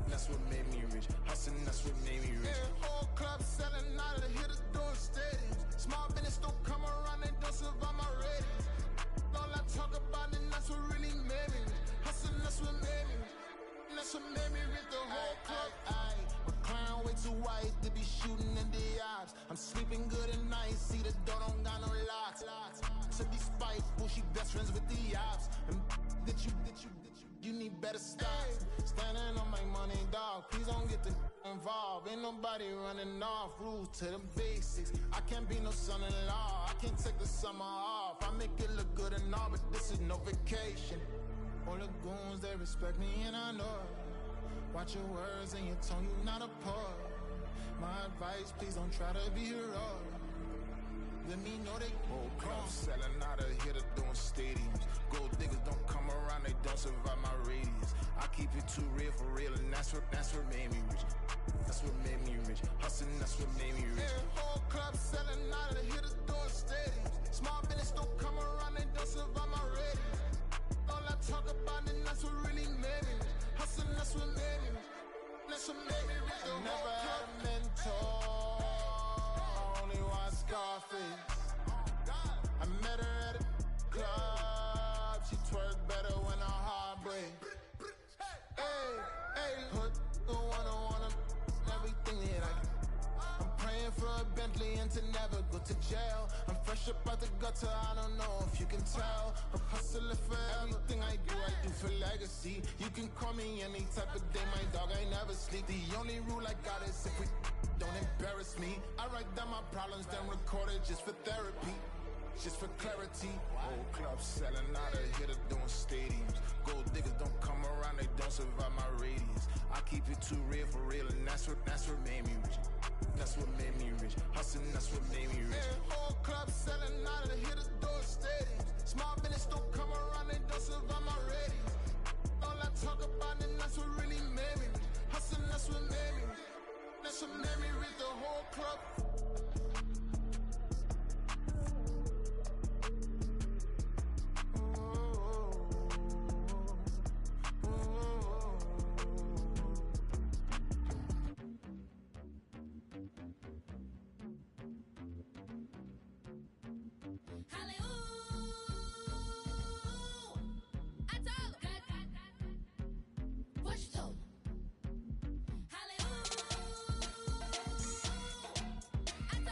Speaker 9: That's what made me rich. Hustling, that's what made me rich. Yeah, whole club selling out of hitters doing stadiums. Small business don't come around, they don't survive my radius. All I talk about, and that's what really made me rich. Hustling, that's what made me rich. And that's what made me rich. The whole club. My crown way too white to be shooting in the eyes. I'm sleeping good at night, see the door don't got no locks. To be spiteful, she best friends with the ops. And that you need better stop. Standing on my money, dog. Please don't get the involved. Ain't nobody running off. Rules to the basics. I can't be no son-in-law. I can't take the summer off. I make it look good and all, but this is no vacation. All the goons, they respect me and I know it. Watch your words and your tone, you not a poet. My advice, please don't try to be heroic. Let me know they whole club selling out of hitter doing stadiums. Gold diggers don't come around, they don't survive my radius. I keep it too real for real, and that's what made me rich. That's what made me rich. Hustling, that's what made me rich. Yeah, whole club selling out of hitters doing stadiums. Small business don't come around, they don't survive my radius. All I talk about, and that's what really made me rich. Hustling, that's what made me rich. That's what made me rich. I never had a mentor. Only one Scarface. I met her at a club. She twerk better when her heart breaks. Hey, hood, wanna everything that I get. I'm praying for a Bentley and to never go to jail. I'm fresh up out the gutter, I don't know if you can tell. I'm hustling for everything I do for legacy. You can call me any type of day, my dog, I never sleep. The only rule I got is if we don't embarrass me. I write down my problems, then record it just for therapy. Just for clarity. Whole club selling out of hitter doing stadiums. Gold diggers don't come around, they don't survive my radius. I keep it too real for real, and that's what made me rich. That's what made me rich. Hustling, that's what made me rich. Yeah, whole club selling out of the hitters doing stadiums. Small business don't come around, they don't survive my radius. All I talk about, and that's what really made me rich. Hustling, that's what made me rich. That's what made me rich. The whole club.
Speaker 7: I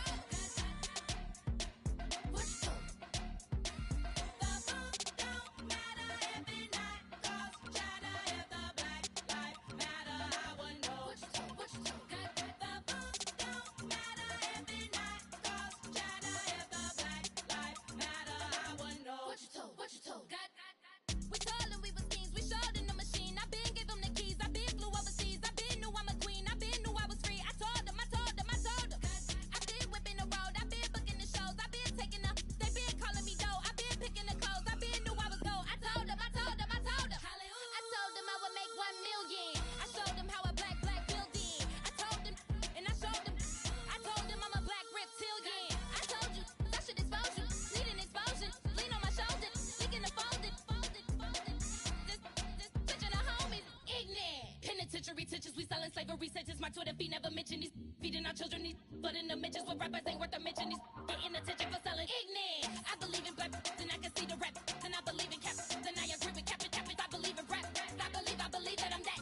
Speaker 7: slavery sentence. My Twitter feed never mention these feeding our children these but in the mentions with rappers ain't worth a mention. These getting attention for selling ignorance. I believe in black and I can see the rap and I believe in cap and I agree with cap. I believe in rap. I believe that I'm that.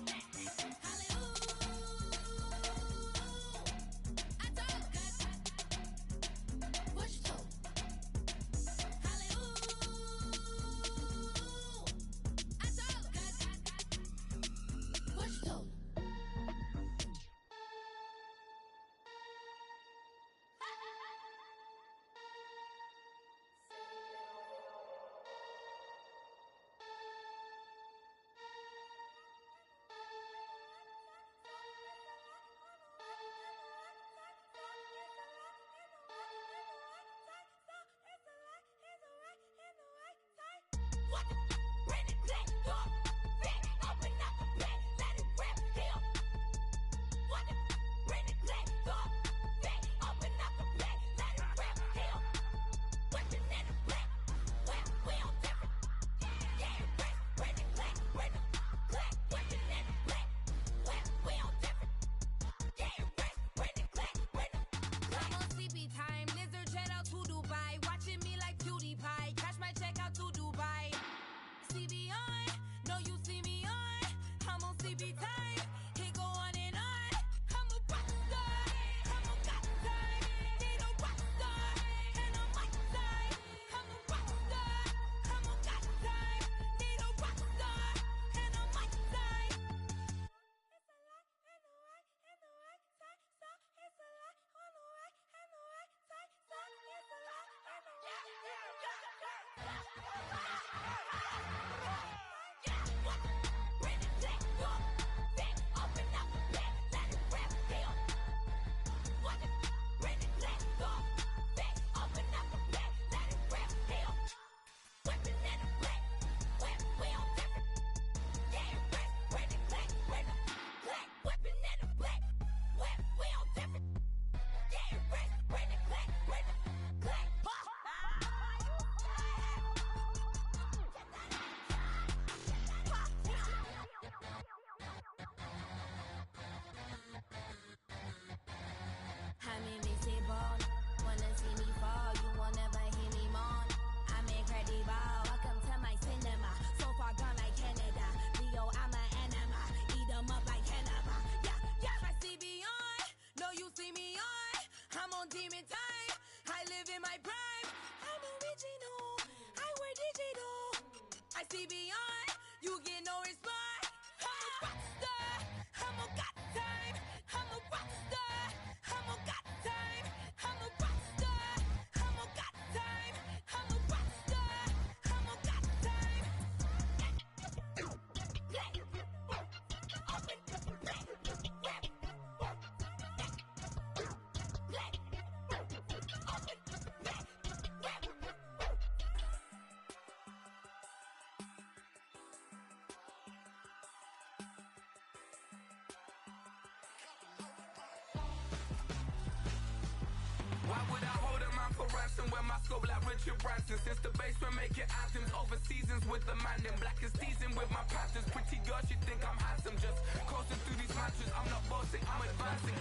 Speaker 8: Why would I hold a man for ransom when my scope like Richard Branson? Since the basement making anthems over seasons with the man in black is teasing with my patterns. Pretty girl, she think I'm handsome. Just coasting through these matches. I'm not bossing, I'm advancing.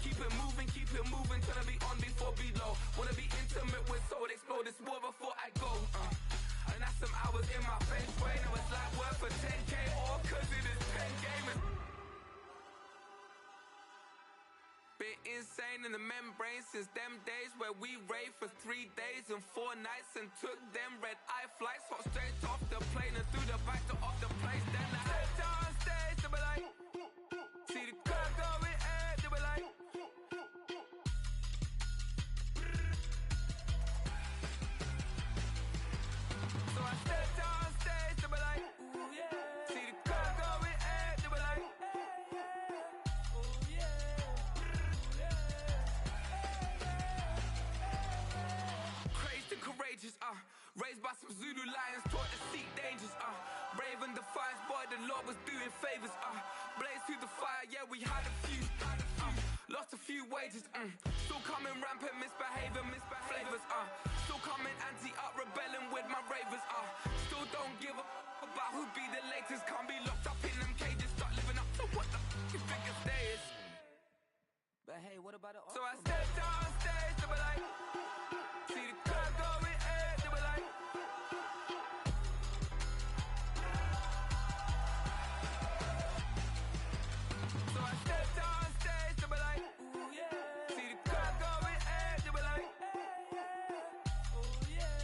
Speaker 8: Keep it moving, tryna be on before below. Wanna be intimate with soul, explode this war before I go. And that's some hours in my face way. Now it's like work for 10K or cause it is 10 gamers. Been insane in the membrane since them days where we raved for 3 days and 4 nights and took them red eye flights. Hot straight off the plane and through the back door of the place. Then I stepped on stage, they were like, see the crowd going air, they were like, so I stepped on stage, they were like, ooh yeah. See the crowd going air, they were like, ooh yeah. Crazed and courageous, raised by some Zulu lions, taught to seek dangers, brave and defiant, boy, the Lord was doing favors, blaze through the fire, yeah, we had a few, lost a few wages, still coming rampant, misbehaving, flavors, still coming anti-up, rebelling with my ravers, still don't give a about who be the latest, can't be locked up in them cages, start living up to what the f*** you think is there.
Speaker 6: But hey, what about the
Speaker 8: So I stepped on stage to be like, see the crowd going ahead to be like. So I stepped on stage to be like, ooh yeah. See the crowd going ahead to be like, ooh yeah.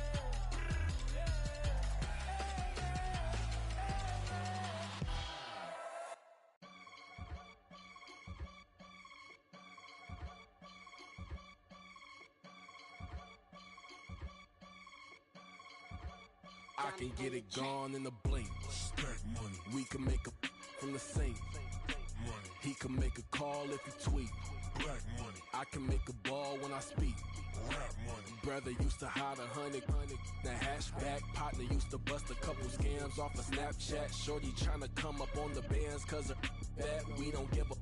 Speaker 10: I can get it gone in a blink. Stack money. We can make a from the sink. Money. He can make a call if he tweet. Black money. I can make a ball when I speak. Rap money. Brother used to hide 100. The hashback partner used to bust a couple scams off of Snapchat. Shorty tryna come up on the bands cause of that. We don't give a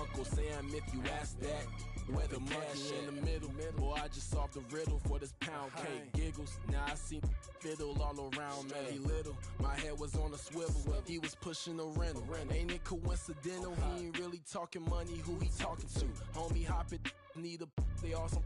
Speaker 10: Uncle Sam if you ask that. Where the cash in the middle. Boy, I just solved the riddle for this pound cake. Giggles, now I see fiddle all around me. He little, my head was on a swivel. He was pushing a rental. Ain't it coincidental? He ain't really talking money, who he talking to? Homie hopping, need a they awesome.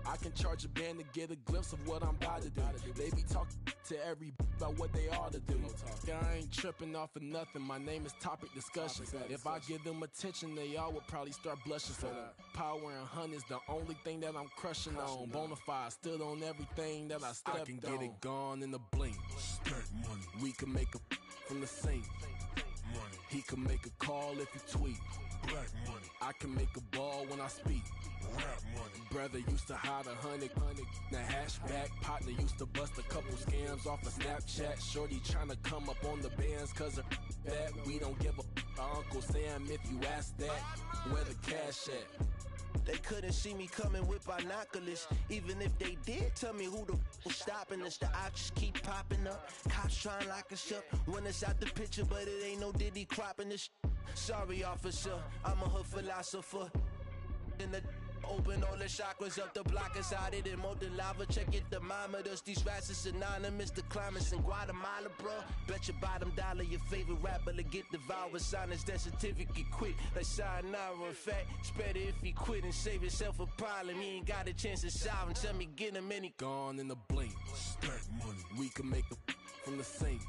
Speaker 10: I can charge a band to get a glimpse of what I'm about to do. They be talking to every about what they ought to do. Yeah, I ain't tripping off of nothing. My name is Topic Discussion. If I give them attention, they all would probably start blushing. So power and hunt is the only thing that I'm crushing on. Bonafide stood on everything that I stepped on. I can get it gone in a blink. Stack money. We can make a from the sink. Money. He can make a call if he tweet. Black money. I can make a ball when I speak. Rap money. Brother used to hide 100. The hashback partner used to bust a couple scams off of Snapchat. Shorty tryna come up on the bands cause of that. We don't give a Uncle Sam if you ask that. Where the cash at?
Speaker 6: They couldn't see me coming with binoculars. Even if they did, tell me who the was stopping us. The options keep popping up. Cops trying to lock us up. When it's out the picture, but it ain't no Diddy cropping this. Sorry, officer, I'm a hood philosopher. In the open all the chakras up the block inside it and molten lava. Check it, thermometers. These rats is synonymous. The climates in Guatemala, bro. Bet your bottom dollar your favorite rapper to get devoured. Sign his death certificate quick. Like sayonara. In fact, it's better if he quit and save himself a problem. He ain't got a chance to solve him. Tell me, get him any.
Speaker 10: Gone in a blink. Stack money. We can make a from the sink.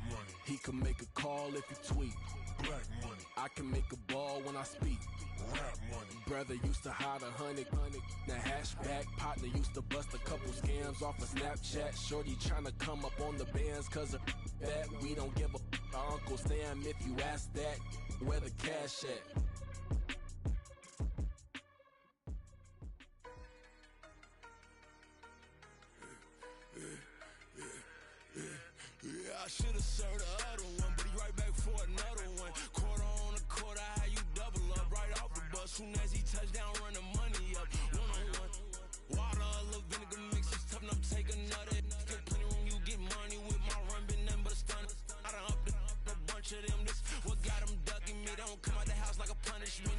Speaker 10: Money. He can make a call if he tweet. Black money. I can make a ball when I speak. Rap money. Brother used to hide 100. The hashback partner used to bust a couple scams off of Snapchat. Shorty tryna come up on the bands cause of that. We don't give a Uncle Sam if you ask that. Where the cash at?
Speaker 11: Yeah, I should've served the other one, but he right back for another one. Quarter on a quarter, how you double up right off the bus. Soon as he touch down, run the money up. One-on-one. Water, a little vinegar mix, it's tough enough, take another. Still plenty room, you get money with my run, been nothing but a stun. I done upped a bunch of them, this what got them ducking me. They don't come out the house like a punishment.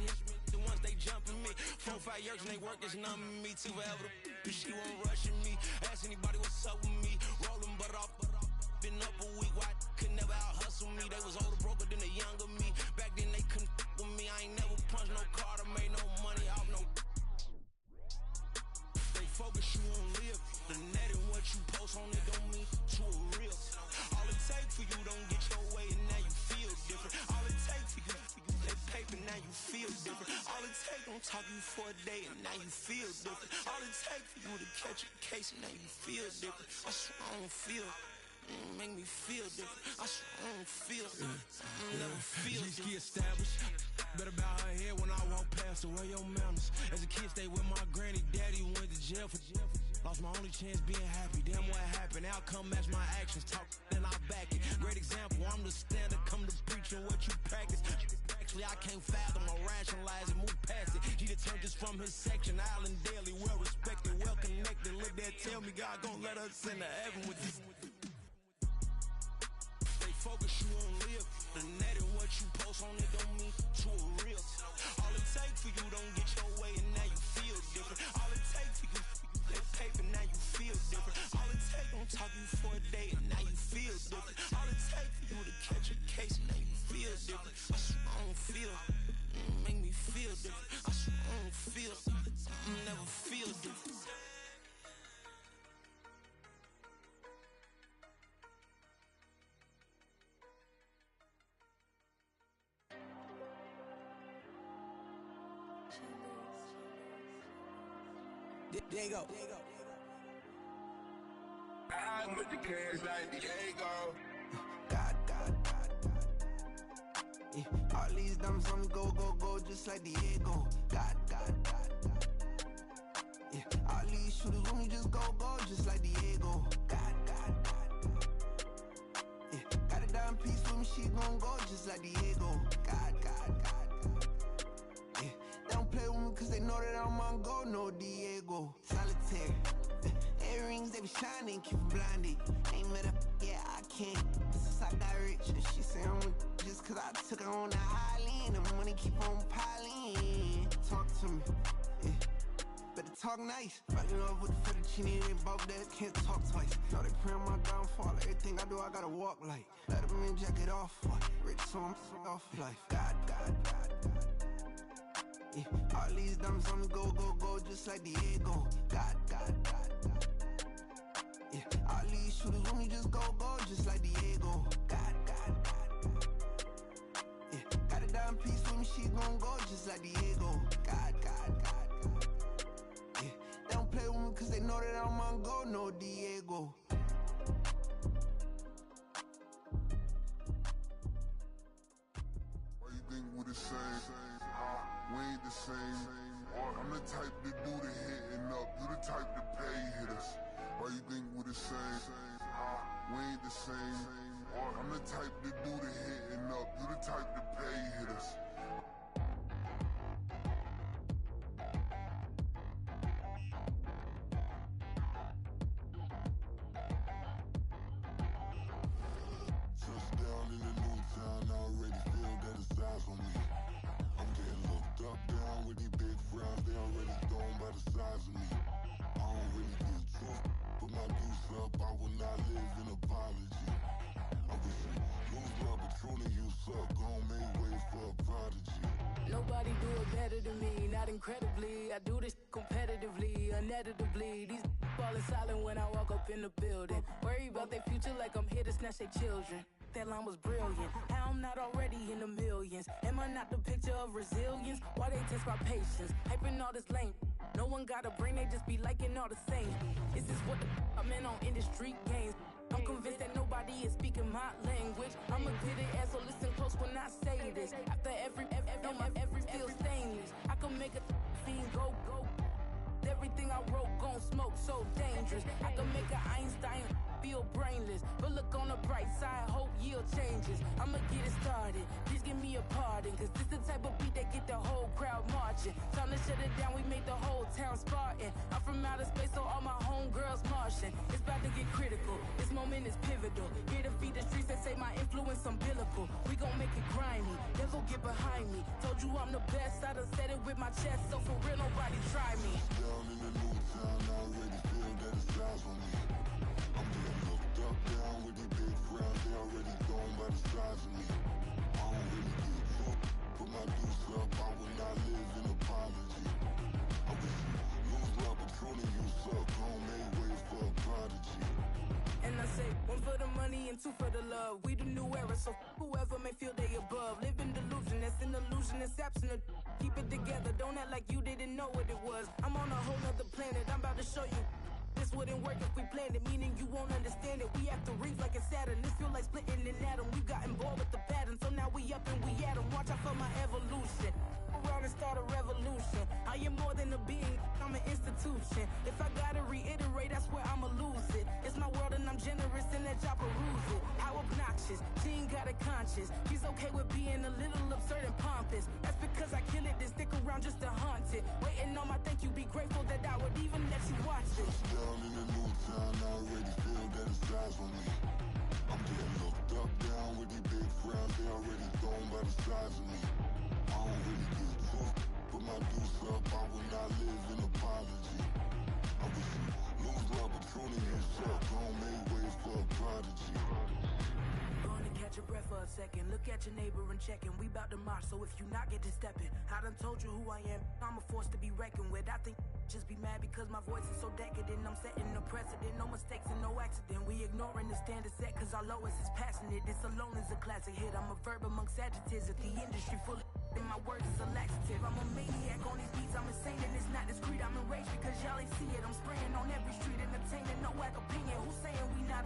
Speaker 11: The ones they jumping me. 4-5 years and they work, it's numbing me. Too forever, she won't rushing me. Ask anybody what's up with me. Rolling butt off. Been up a week, why could never out hustle me? They was older, broker than the younger me. Back then they couldn't with me. I ain't never punched no card or made no money off no. They focus you on live. The net and what you post on it don't mean to a real. All it take for you don't get your way and now you feel different. All it take for you, they paper now you feel different. All it take don't talk you for a day and now you feel different. All it take for you to catch a case and now you feel different. I swear I don't feel. Make me feel different. I swear I don't feel different. Never feel different. Established. Better bow her head when I walk past her. Where your manners? As a kid, stayed with my granny. Daddy went to jail for lost my only chance being happy. Damn, what happened? Outcome match my actions. Talk, then I back it. Great example. I'm the standard. Come to preaching what you practice. Actually, I can't fathom or rationalize it. Move past it. He determined this from his section. Island daily, well respected, well connected. Look there, tell me God gon' let us into heaven with this. Focus you on live. The net and what you post on it don't mean to a real. All it take for you don't get your way and now you feel different. All it take for you, that paper now you feel different. All it take don't talk you for a day and now you feel different. All it take for you to catch a case and now you feel different. I swear I don't feel. Make me feel different. I swear I
Speaker 6: Diego.
Speaker 8: I with the cash like Diego.
Speaker 6: God. Yeah. All these diamonds on me go, just like Diego. God. Yeah. All these shooters on me just go, just like Diego. God. Yeah. Got a dime piece with me, she gon' go just like Diego. God. Yeah. They don't play with me cause they know that I'm on go, no Diego. Solitaire. Earrings, they be shining, keep blinded. Ain't met up, yeah, I can't. Since I got rich, and she say I'm just cause I took her on the island. The money keep on piling. Talk to me, yeah. Better talk nice. Falling love with the fettuccine, ain't both that, can't talk twice. Know they pray on my downfall, everything I do, I gotta walk like. Let them in, jacket off, rich, so I'm off life. God. Yeah. All these diamonds on me go, just like Diego. God. Yeah. All these shooters on me just go, just like Diego. God. Yeah. Got a dime piece with me, she gon' go just like Diego. God. Yeah. They don't play with me cause they know that I'm on go, no Diego.
Speaker 9: Why you think we the same? We ain't the same. I'm the type to do the hitting up. You the type to pay hitters. Why you think we the same? We ain't the same. I'm the type to do the hitting up. You the type to pay hitters. Touchdown in the new town. I already feel that it's eyes on me. I'm getting looked up, down with these big frowns. They already gone by the size of me. I don't really get tough. Put my deuce up, I will not live in apology. I wish you lose my Patron, you suck. Gon' make way for a prodigy.
Speaker 12: Nobody do it better than me, not incredibly. I do this competitively, uneditably. These falling silent when I walk up in the building. Worry about their future like I'm here to snatch their children. That line was brilliant. How I'm not already in the millions. Am I not the picture of resilience? Why they test my patience? Hyping all this lame. No one got a brain, they just be liking all the same. Is this what the I'm in on industry games? I'm convinced that nobody is speaking my language. I'm a good ass, so listen close when I say this. After every feel stainless. I can make a fiend go. Everything I wrote gon' smoke, so dangerous. I can make an Einstein feel brainless, but look on the bright side, hope yield changes. I'ma get it started, please give me a pardon, cause this the type of beat that get the whole crowd marching. Time to shut it down, we made the whole town Spartan. I'm from outer space, so all my homegirls Martian. It's about to get critical, this moment is pivotal. Here to feed the streets that say my influence umbilical. We gon' make it grimy, never get behind me. Told you I'm the best, I done said it with my chest, so for real nobody try me.
Speaker 9: Down in the new town, I already feel that it's eyes on me. I'm getting looked up, down with these big frowns. They already gone by the size of me. I don't really get tough. Put my deuce up, I will not live in apology. I wish you lose my Patron, you suck. Gon' make way for a prodigy.
Speaker 12: And I say, one for the money and two for the love. We the new era, so whoever may feel they above. Live in delusion, that's an illusion, it's absent. Keep it together, don't act like you didn't know what it was. I'm on a whole nother planet, I'm about to show you. This wouldn't work if we planned it, meaning you won't understand it. We have to rings like a Saturn, this feel like splitting an atom. We got involved with the pattern, so now we up and we at 'em. Watch out for my evolution. Around and start a revolution. I am more than a being, I'm an institution. If I gotta reiterate, that's where I'ma lose it. It's my world and I'm generous and that y'all peruse it. How obnoxious, she ain't got a conscience. She's okay with being a little absurd and pompous. That's because I kill it, then stick around just to haunt it. Waiting on my thank you, be grateful that I would even let you watch it.
Speaker 9: Down in the new town, I already feel that it's eyes on me. I'm getting looked up, down with these big frowns. They already gone by the size of me. I don't really get tough. Put my deuce up, I will not live in apology. I wish you lose my Patron, you suck. Gon' make way for a prodigy.
Speaker 12: Gonna catch your breath for a second. Look at your neighbor and checking. We bout to march, so if you not get to stepping, I done told you who I am. I'm a force to be reckoned with. I think just be mad because my voice is so decadent. I'm setting a precedent, no mistakes and no accident. We ignoring the standard set cause our lowest is passionate. This alone is a classic hit. I'm a verb amongst adjectives. If the industry full of and my words is a laxative. I'm a maniac on these beats, I'm insane and it's not discreet. I'm enraged because y'all ain't see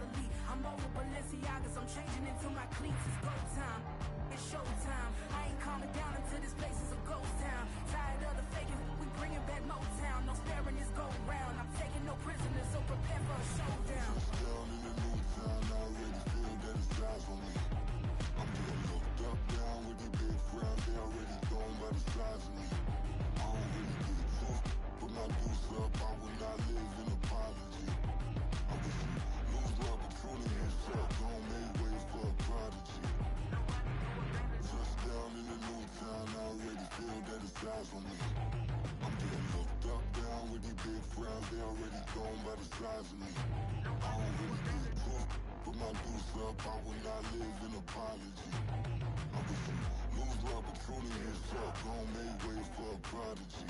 Speaker 12: scholarly. I'm over Balenciagas, I'm changing into my cleats. It's go time, it's showtime. I ain't calming down until this place is a ghost town. Tired of the faking, we bringing back Motown. No sparing this go round. I'm taking no prisoners, so prepare for a showdown.
Speaker 9: Down in the new town, I already feel that it's eyes on me. I'm getting looked up, down with the big frown. They already thrown by the size of me. I don't really get it too. Put my deuce up, I will not live in apology. I wish you lose love, but truly himself. Don't make way for a prodigy. Touchdown in the new town, I already feel that it's eyes on me. I'm getting looked up, down with the big frowns. They already thrown by the size of me. I don't really get it too. Put my deuce up, I will not live in apology. I wish you lose love, but truly himself. Don't make way for a prodigy.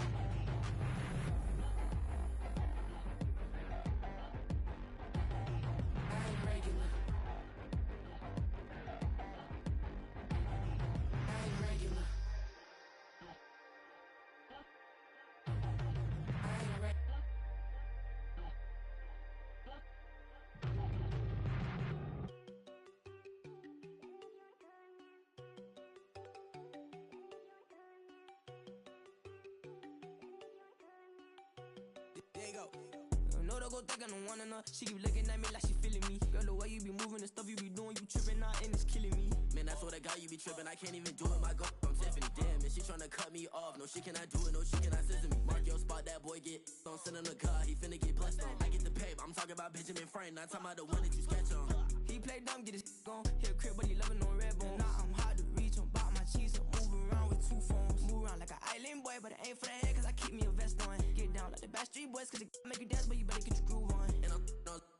Speaker 6: No, they go think I don't wanna know. She keep looking at me like she feeling me. Girl, the way you be moving, the stuff you be doing, you tripping out and it's killing me. Man, that's what I got, you be tripping. I can't even do it, my girl, I'm Tiffany. Damn, and she tryna cut me off. No, she cannot do it, no, she cannot scissor me. Mark your spot, that boy get don't send him a car, he finna get blessed on. I get the paper, I'm talking about Benjamin Franklin, not talking about the one that you sketch on. He play dumb, get his gone. Hit a crib, but he loving on red bone. Nah, I'm hard to reach, I'm bout my cheese, I'm moving around with two phones. Move around like an island boy, but it ain't for the head, cause I keep me a vest on. Get down like the Backstreet Boys, cause it make you dance, but you better get your groove on. And I'm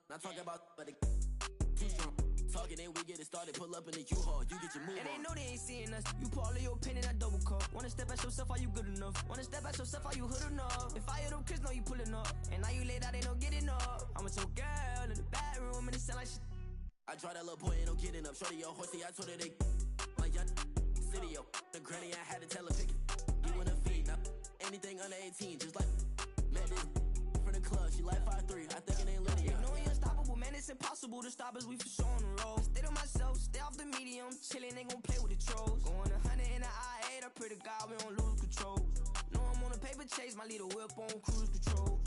Speaker 6: not talking about, but it too strong. Talking, then we get it started, pull up in the U-Haul, you get your move on. And they know they ain't seeing us. You put all of your pen in that double cup. Wanna step at yourself, are you good enough? Wanna step at yourself, are you hood enough? If I hear them kids, know you pulling up. And now you laid out, they don't getting up. I'm with your girl in the bedroom, and it sound like shit. I draw that little boy, ain't no getting up. Shorty, your horsey, I told her they my young city, yo. The granny, I had to tell her pick it. You wanna feed, now anything under 18, just like met this from the club. She like 5'3", I think it ain't Lydia. You know we unstoppable, man, it's impossible to stop us, we for sure on the road. Stay to myself, stay off the medium, chillin', ain't gon' play with the trolls. Going 100 in the I-8, I pray to God we don't lose control. Know I'm on a paper chase, my little whip on cruise control.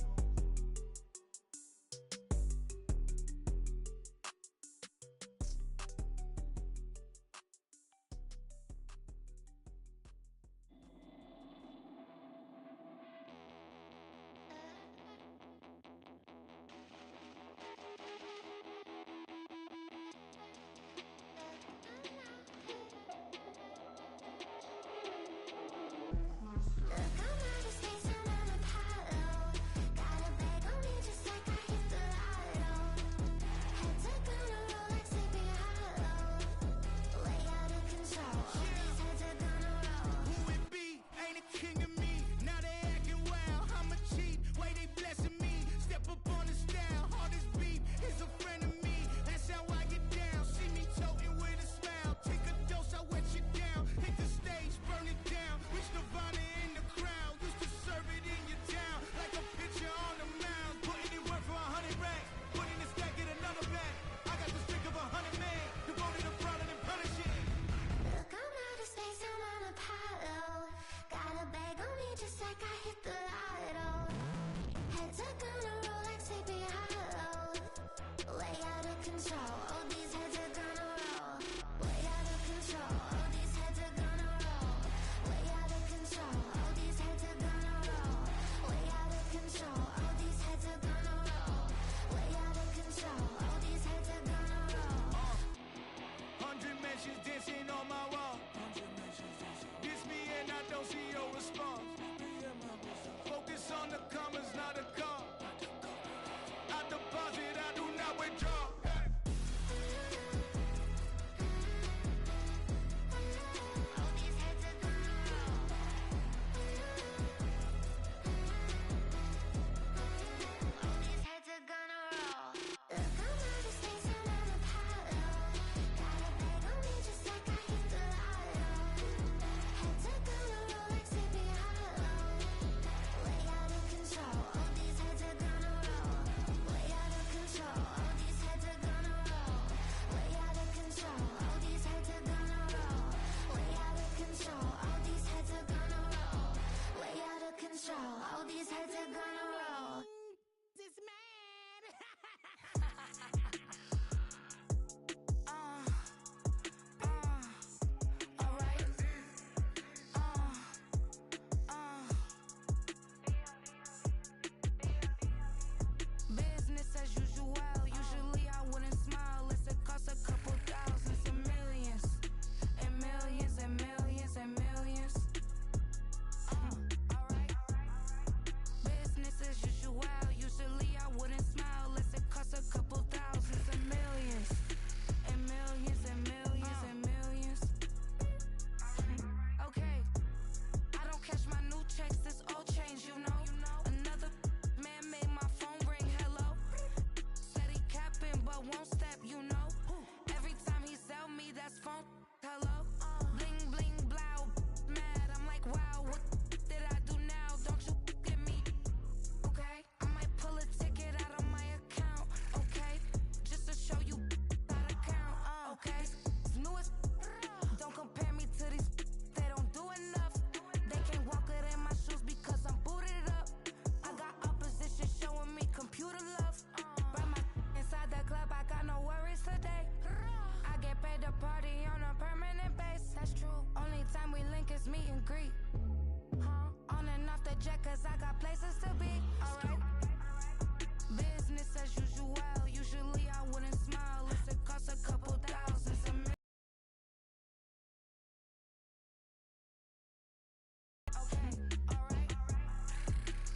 Speaker 12: Okay, alright.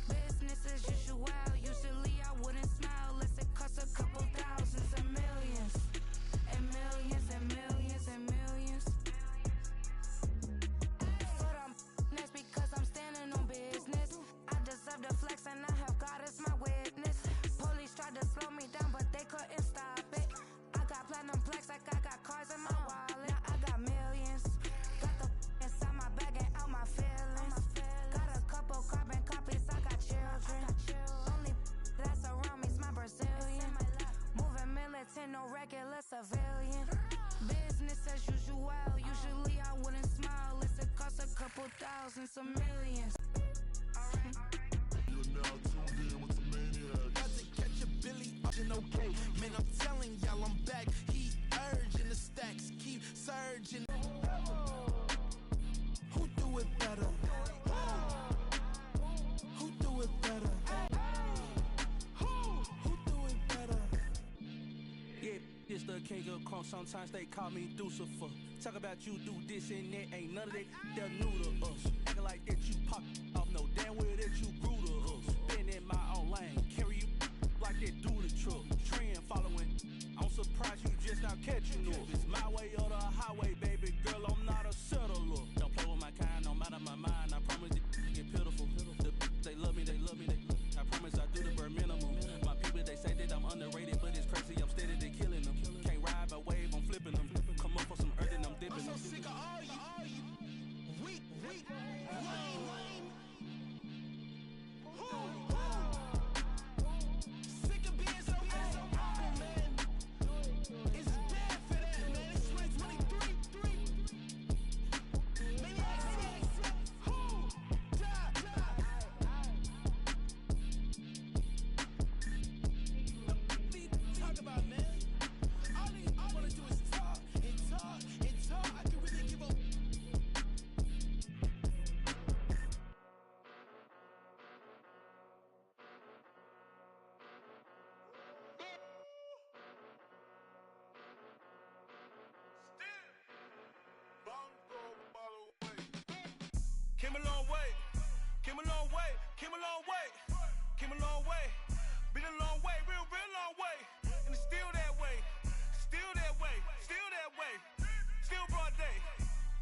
Speaker 12: Business as usual. Usually I wouldn't smile unless it costs a couple thousands and millions. And millions and millions and millions. For them, that's because I'm standing on business. I deserve the flex and I have God as my witness. Police tried to slow me down, but they couldn't stop it. I got platinum plaques like I got cars in my wallet. Now I got millions. Got the inside my bag and out my feelings. Got a couple carbon copies, I got children. Only that's around me's my Brazilian. Moving militant, no regular civilian. Business as usual. Usually I wouldn't smile unless it costs a couple thousands of millions.
Speaker 9: You're now tuned in with the maniac.
Speaker 11: About to catch a Billy Ocean, okay. Man, I'm telling y'all I'm back. He urging the stacks, keep surging. Who do it better? Who do it better? Who do it better?
Speaker 13: Yeah, it's the king of crunk. Sometimes they call me Lucifer. Talk about you do this and that. Ain't none of that. They're new to us. Acting like that you pop off. No damn well that you grew to us. Been in my own lane. Carry you like that do the truck. Trend following. I'm surprised you just now catching up. It's my way or the highway, baby girl. I'm not a settler. Don't play with my kind. I'm out of my mind. I promise it get pitiful. They love me, they love me, they love me. I promise I do the bare minimum. My people, they say that I'm underrated, but it's crazy. I'm steady, they killing them. Can't ride my wave, I'm flipping them. Come up for some earth and I'm dipping them.
Speaker 11: I'm so sick of all you weak, lame. Sick of being so awful, man. It's bad for that, man. It's 2023. Maniacs, who? Die. What are you talking about, man? All I wanna do is talk and talk and talk. I can really give up.
Speaker 13: Came a long way, came a long way, came a long way, came a long way. Been a long way, real long way. And it's still that way, still that way, still that way. Still broad day,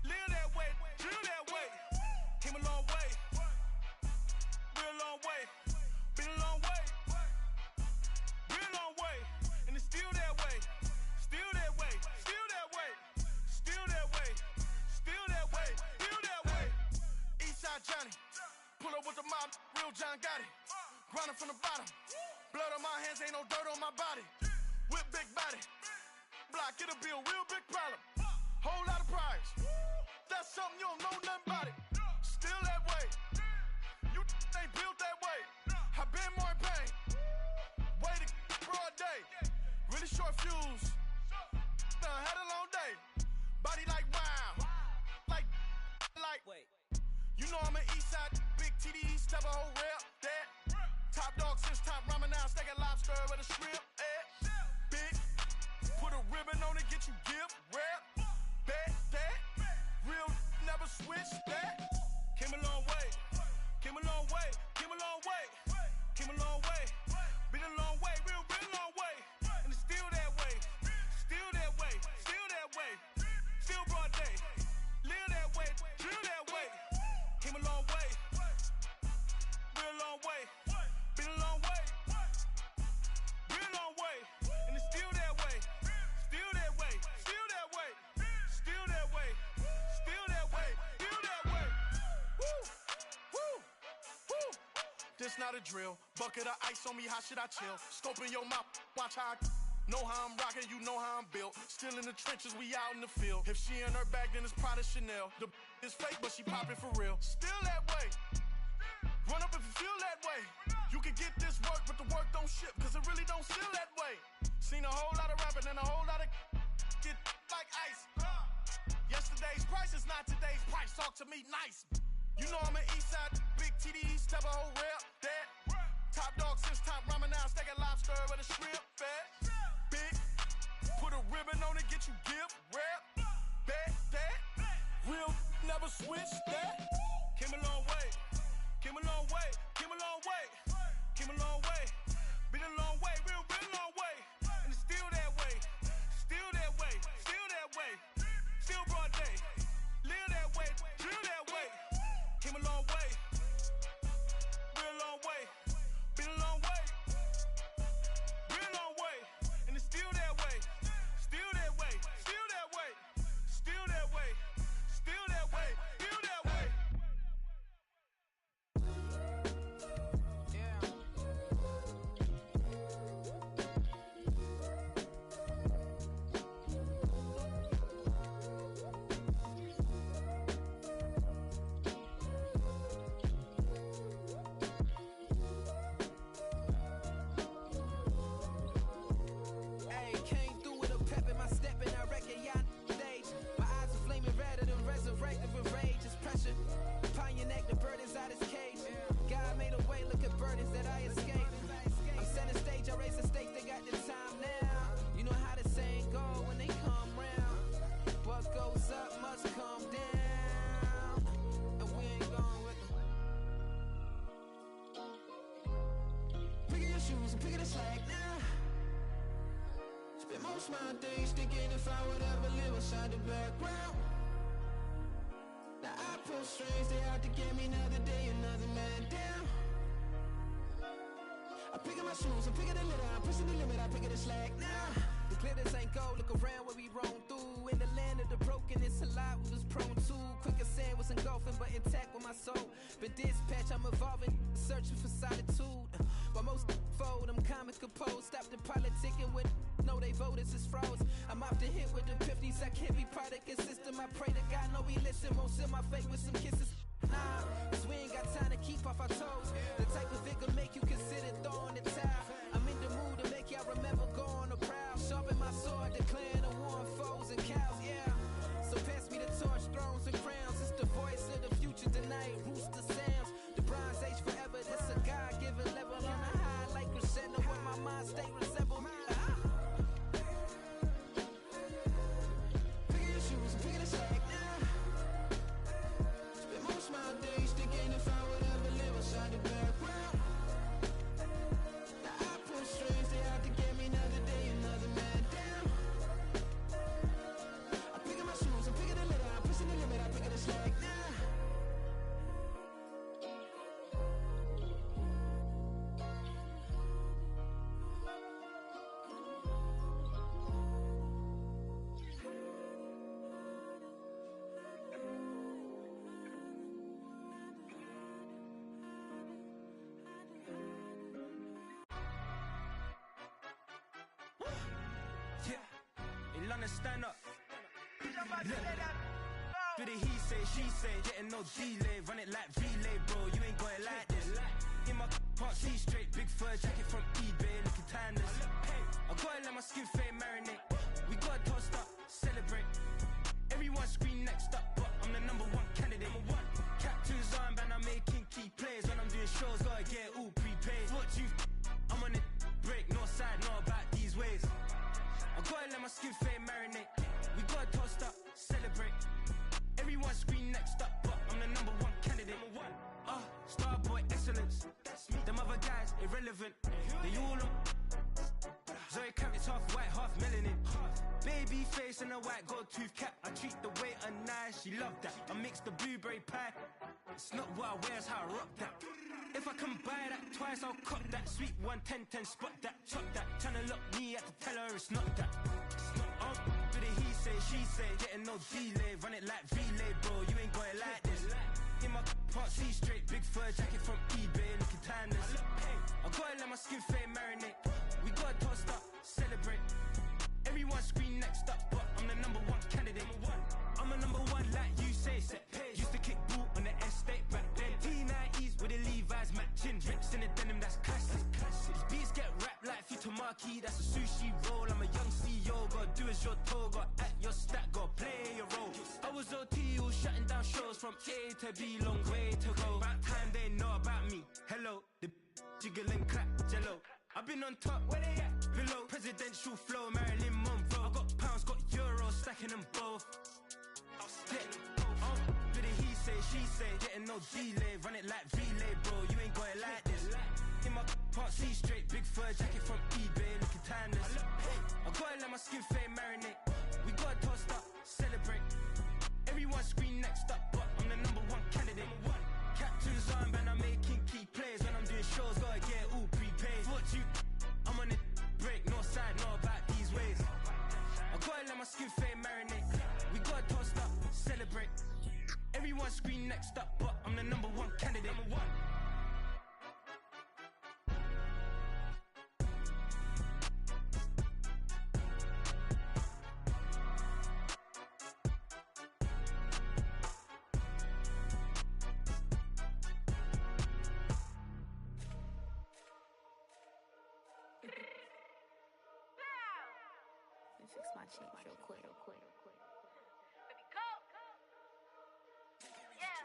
Speaker 13: live that way, drill that way. Came a long way, real long way. Been a long way, real long way. And it's still that way, still that way, still that way, still that way, still that way, still that way. Eastside Johnny, pull up with the mob, real John Gotti. Grinding from the bottom, blood on my hands, ain't no dirt on my body. Whip big body, block, get a bill, real big problem. Whole lot of priors, that's something you don't know nothing about it. Still that way, you ain't built that way. I been more in pain, way to broad day. Really short fuse, had a long day. Body like wow, like. Wait. You know I'm an Eastside, big TDE, step a whole rep, that. Top dog since top ramen now, steak and lobster with a shrimp, big, put a ribbon on it, get you gift, rep, bet, that. Real, never switch, that. Came a long way, came a long way, came a long way, came a long way. Been a long way, real long way. And it's still that way, still that way, still that way. Still broad day, live that way, drill that way. Came a long way, real long way. Been a long way, real long way. And it's still that way, still that way, still that way, still that way, still that way, still that way. Woo, woo, woo. This not a drill. Bucket of ice on me, how should I chill? Scoping your mouth, watch how I know how I'm rocking, you know how I'm built. Still in the trenches, we out in the field. If she in her bag, then it's Prada Chanel. The is fake, but she poppin' for real. Still that way. Run up if you feel that way. You can get this work, but the work don't ship, cause it really don't feel that way. Seen a whole lot of rapping and a whole lot of get like ice. Yesterday's price is not today's price. Talk to me nice. You know I'm an Eastside, big TDE, step a whole rep, that. Top dog since top ramen now, steak and lobster with a shrimp, fat. Big, put a ribbon on it, get you gift, rep, bet, that. Real, never switch, that. Came a long way. Came a long way. Came a long way. Came a long way. Been a long way. Real long way. And it's still that way. Still that way. Still that way. Still broad day. Live that way. Drill that way. Came a long way. Real long way. Been a long way. Real long way. And it's still that way. Still that way. Still that way. Still that way. Still that way. Still that way.
Speaker 6: Hey, came through with a pep in my step and I reckon y'all stage. My eyes are flaming redder than resurrected with rage. It's pressure upon your neck, the burden's out his cage. God made a way, look at burdens that I escaped. I'm setting stage, I raise the stakes, they got the time now. You know how the saying go when they come round. What goes up must come down. And we ain't going with them. Picking your shoes and picking the slack now. Spend most of my days thinking if I would ever live inside the background. Now I pull strings, they out to get me another day, another man down. I'm picking my shoes, I'm picking the litter, I'm pushing the limit, I'm picking the slack now. The glitters ain't gold, look around where we roam through. In the land of the broken, it's a lot we was prone to. Quicker sand was engulfing, but intact with my soul. Been dispatched, I'm evolving, searching for solitude. While most fold, I'm comic composed. Stop the politicking with no, they voters is froze. I'm off the hit with the 50s, I can't be product and system. I pray to God, no, we listen. Won't send my fate with some kisses. Nah, cause we ain't got time to keep off our toes. The type of vigor make you consider throwing the towel. I'm in the mood to make y'all remember going to proud. Sharpen my sword, declaring the war on foes and cows, yeah. So pass me the torch, thrones and crowns. It's the voice of the future tonight, rooster sounds. The Bronze Age forever, this a God-given level. On a high like crescendo when my mind stay resemble. Picking your shoes and picking the slack now. Spend most of my days thinking if I would ever live inside the background. Now I pull strings, they out to get me another day, another man down. I'm picking my shoes, I'm picking the litter, I'm pushing the limit, I'm picking the slack now.
Speaker 11: Yeah, in London, stand up. Look. Do the he say, she say, getting no delay, run it like relay, bro. You ain't got it like this. In my can't see straight, big fur jacket from eBay, looking timeless. I gotta let my skin fade marinate. We gotta toast up, celebrate. Everyone scream next up, but I'm the number one candidate. Captain's armband, I'm making key plays. When I'm doing shows, gotta get all prepaid. What you I'm on it, break, no side, no about these ways. I gotta let my skin fade marinate. We gotta toast up, celebrate. Everyone scream next up, but I'm the number one candidate. Starboy excellence. Them other guys irrelevant. They all on. Zoe Kravitz half white, half melanin. Baby face and a white gold tooth cap. I treat the waiter nice, she love that. I mix the blueberry pie. It's not what I wear, it's how I rock that. If I can buy that twice, I'll cop that. Sweet 110, spot that, chop that. Tryna lock me at the tell her it's not that. Do the he say, she say, getting no delay. Run it like relay, bro, you ain't got it like this. In my can't see straight, big fur jacket from eBay, looking timeless. I gotta let my skin fade marinate. We gotta toast up, celebrate. Everyone scream next up, but I'm the number one candidate. I'm a number one like you say, set page. Used to kick boot on the estate back then. T90s with the Levi's matching. Rips in the denim, that's classic. These beats get wrapped like Futamaki, that's a sushi roll. I'm a young CEO, gotta do as you're told. Gotta act your stat, gotta play your role. I was OT, all shutting down shows from A to B, long way to go. About time they know about me. Hello, the jiggle and clap, jello. I've been on top, where they at? Below, presidential flow, Marilyn Monroe. I got pounds, got euros, stacking them both. Yeah, do the he say, she say, getting no delay, run it like relay, bro, you ain't got it like this. In my part C straight, big fur jacket from eBay, looking timeless. I gotta let my skin fade marinate. We gotta toast up, celebrate. Everyone scream next up, but I'm the #1 candidate. Captain's armband, I'm making key plays. When I'm doing shows, gotta get it all prepaid. Thought you, I'm on it break, no side, no about these ways. I gotta let my skin fade marinate. We gotta toast up, celebrate. Everyone scream next up, but I'm the #1 candidate.
Speaker 14: Fix my change real quick. Baby, go. Yeah.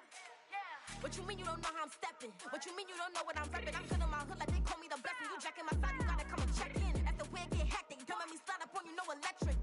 Speaker 14: What you mean you don't know how I'm stepping? What you mean you don't know what I'm repping? I'm good in my hood like they call me the blessing. You jacking my side, you gotta come and check in. That's the way it get hectic. Don't let me slide up on you, no electric.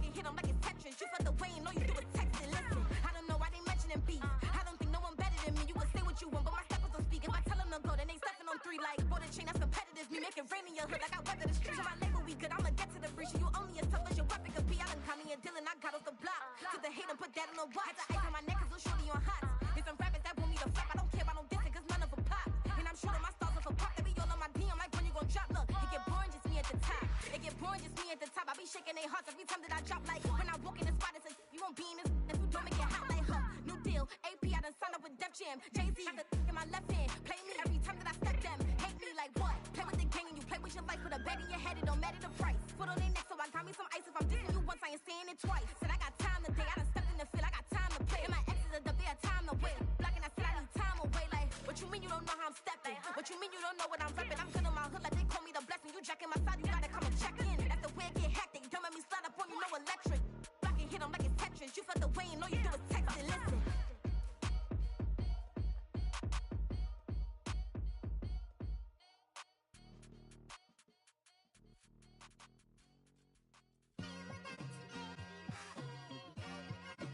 Speaker 14: You hit them like it's Tetris. You felt the way and all you do is text it. Listen, I don't know why they mentioning beef. I don't think no one better than me. You can say what you want, but my steppers don't speak. If I tell them to go, then they stepping on 3 like border chain. That's competitive. Me make it rain in your hood like I weather the street. So my label we good. I'ma get to the breach. You only as tough as your weapon could be. I done call me a Dylan. I got off the block. To the hate and put that on the watch. Had the ice on my neck 'cause little shorty on hot. There's some rappers that want me to flap. I don't care about no dissing 'cause none of them pop. And I'm shooting my stars off a pop. They be all on my DM like when you gon' drop. Look, it get boring just me at the top. It get boring just me at the top. I be shaking their hearts every time that I drop. Like when I walk in the spot, it says you won't be in this. And you don't make it hot like new deal. AP, I done signed up with Def Jam. Jay-Z got the in my left hand. Play me every time that I step them. Hate me like what? Play with the gang and you play with your life. Put a bag in your head, it don't matter the price. Foot on their neck, so I got me some ice. If I'm dissing you once, I ain't saying it twice. Said I got time today, I done stepped in the field, I got time to play. And my exes are up there, time to wait. Blocking, I said I need time away. Like, what you mean you don't know how I'm stepping? What you mean you don't know what I'm repping? I'm good in my hood like they call me the blessing. You jacking my side, you gotta come and check in. That's the way it get hectic. Don't let me slide up on you, no electric. Blocking, hit them like it's Tetris. You felt the way and all you do is text it. Listen.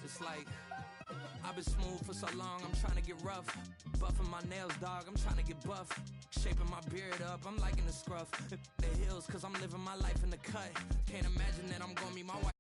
Speaker 8: Just like I've been smooth for so long, I'm trying to get rough. Buffing my nails, dog, I'm trying to get buff. Shaping my beard up, I'm liking the scruff. The heels, cause I'm living my life in the cut. Can't imagine that I'm gonna meet my wife.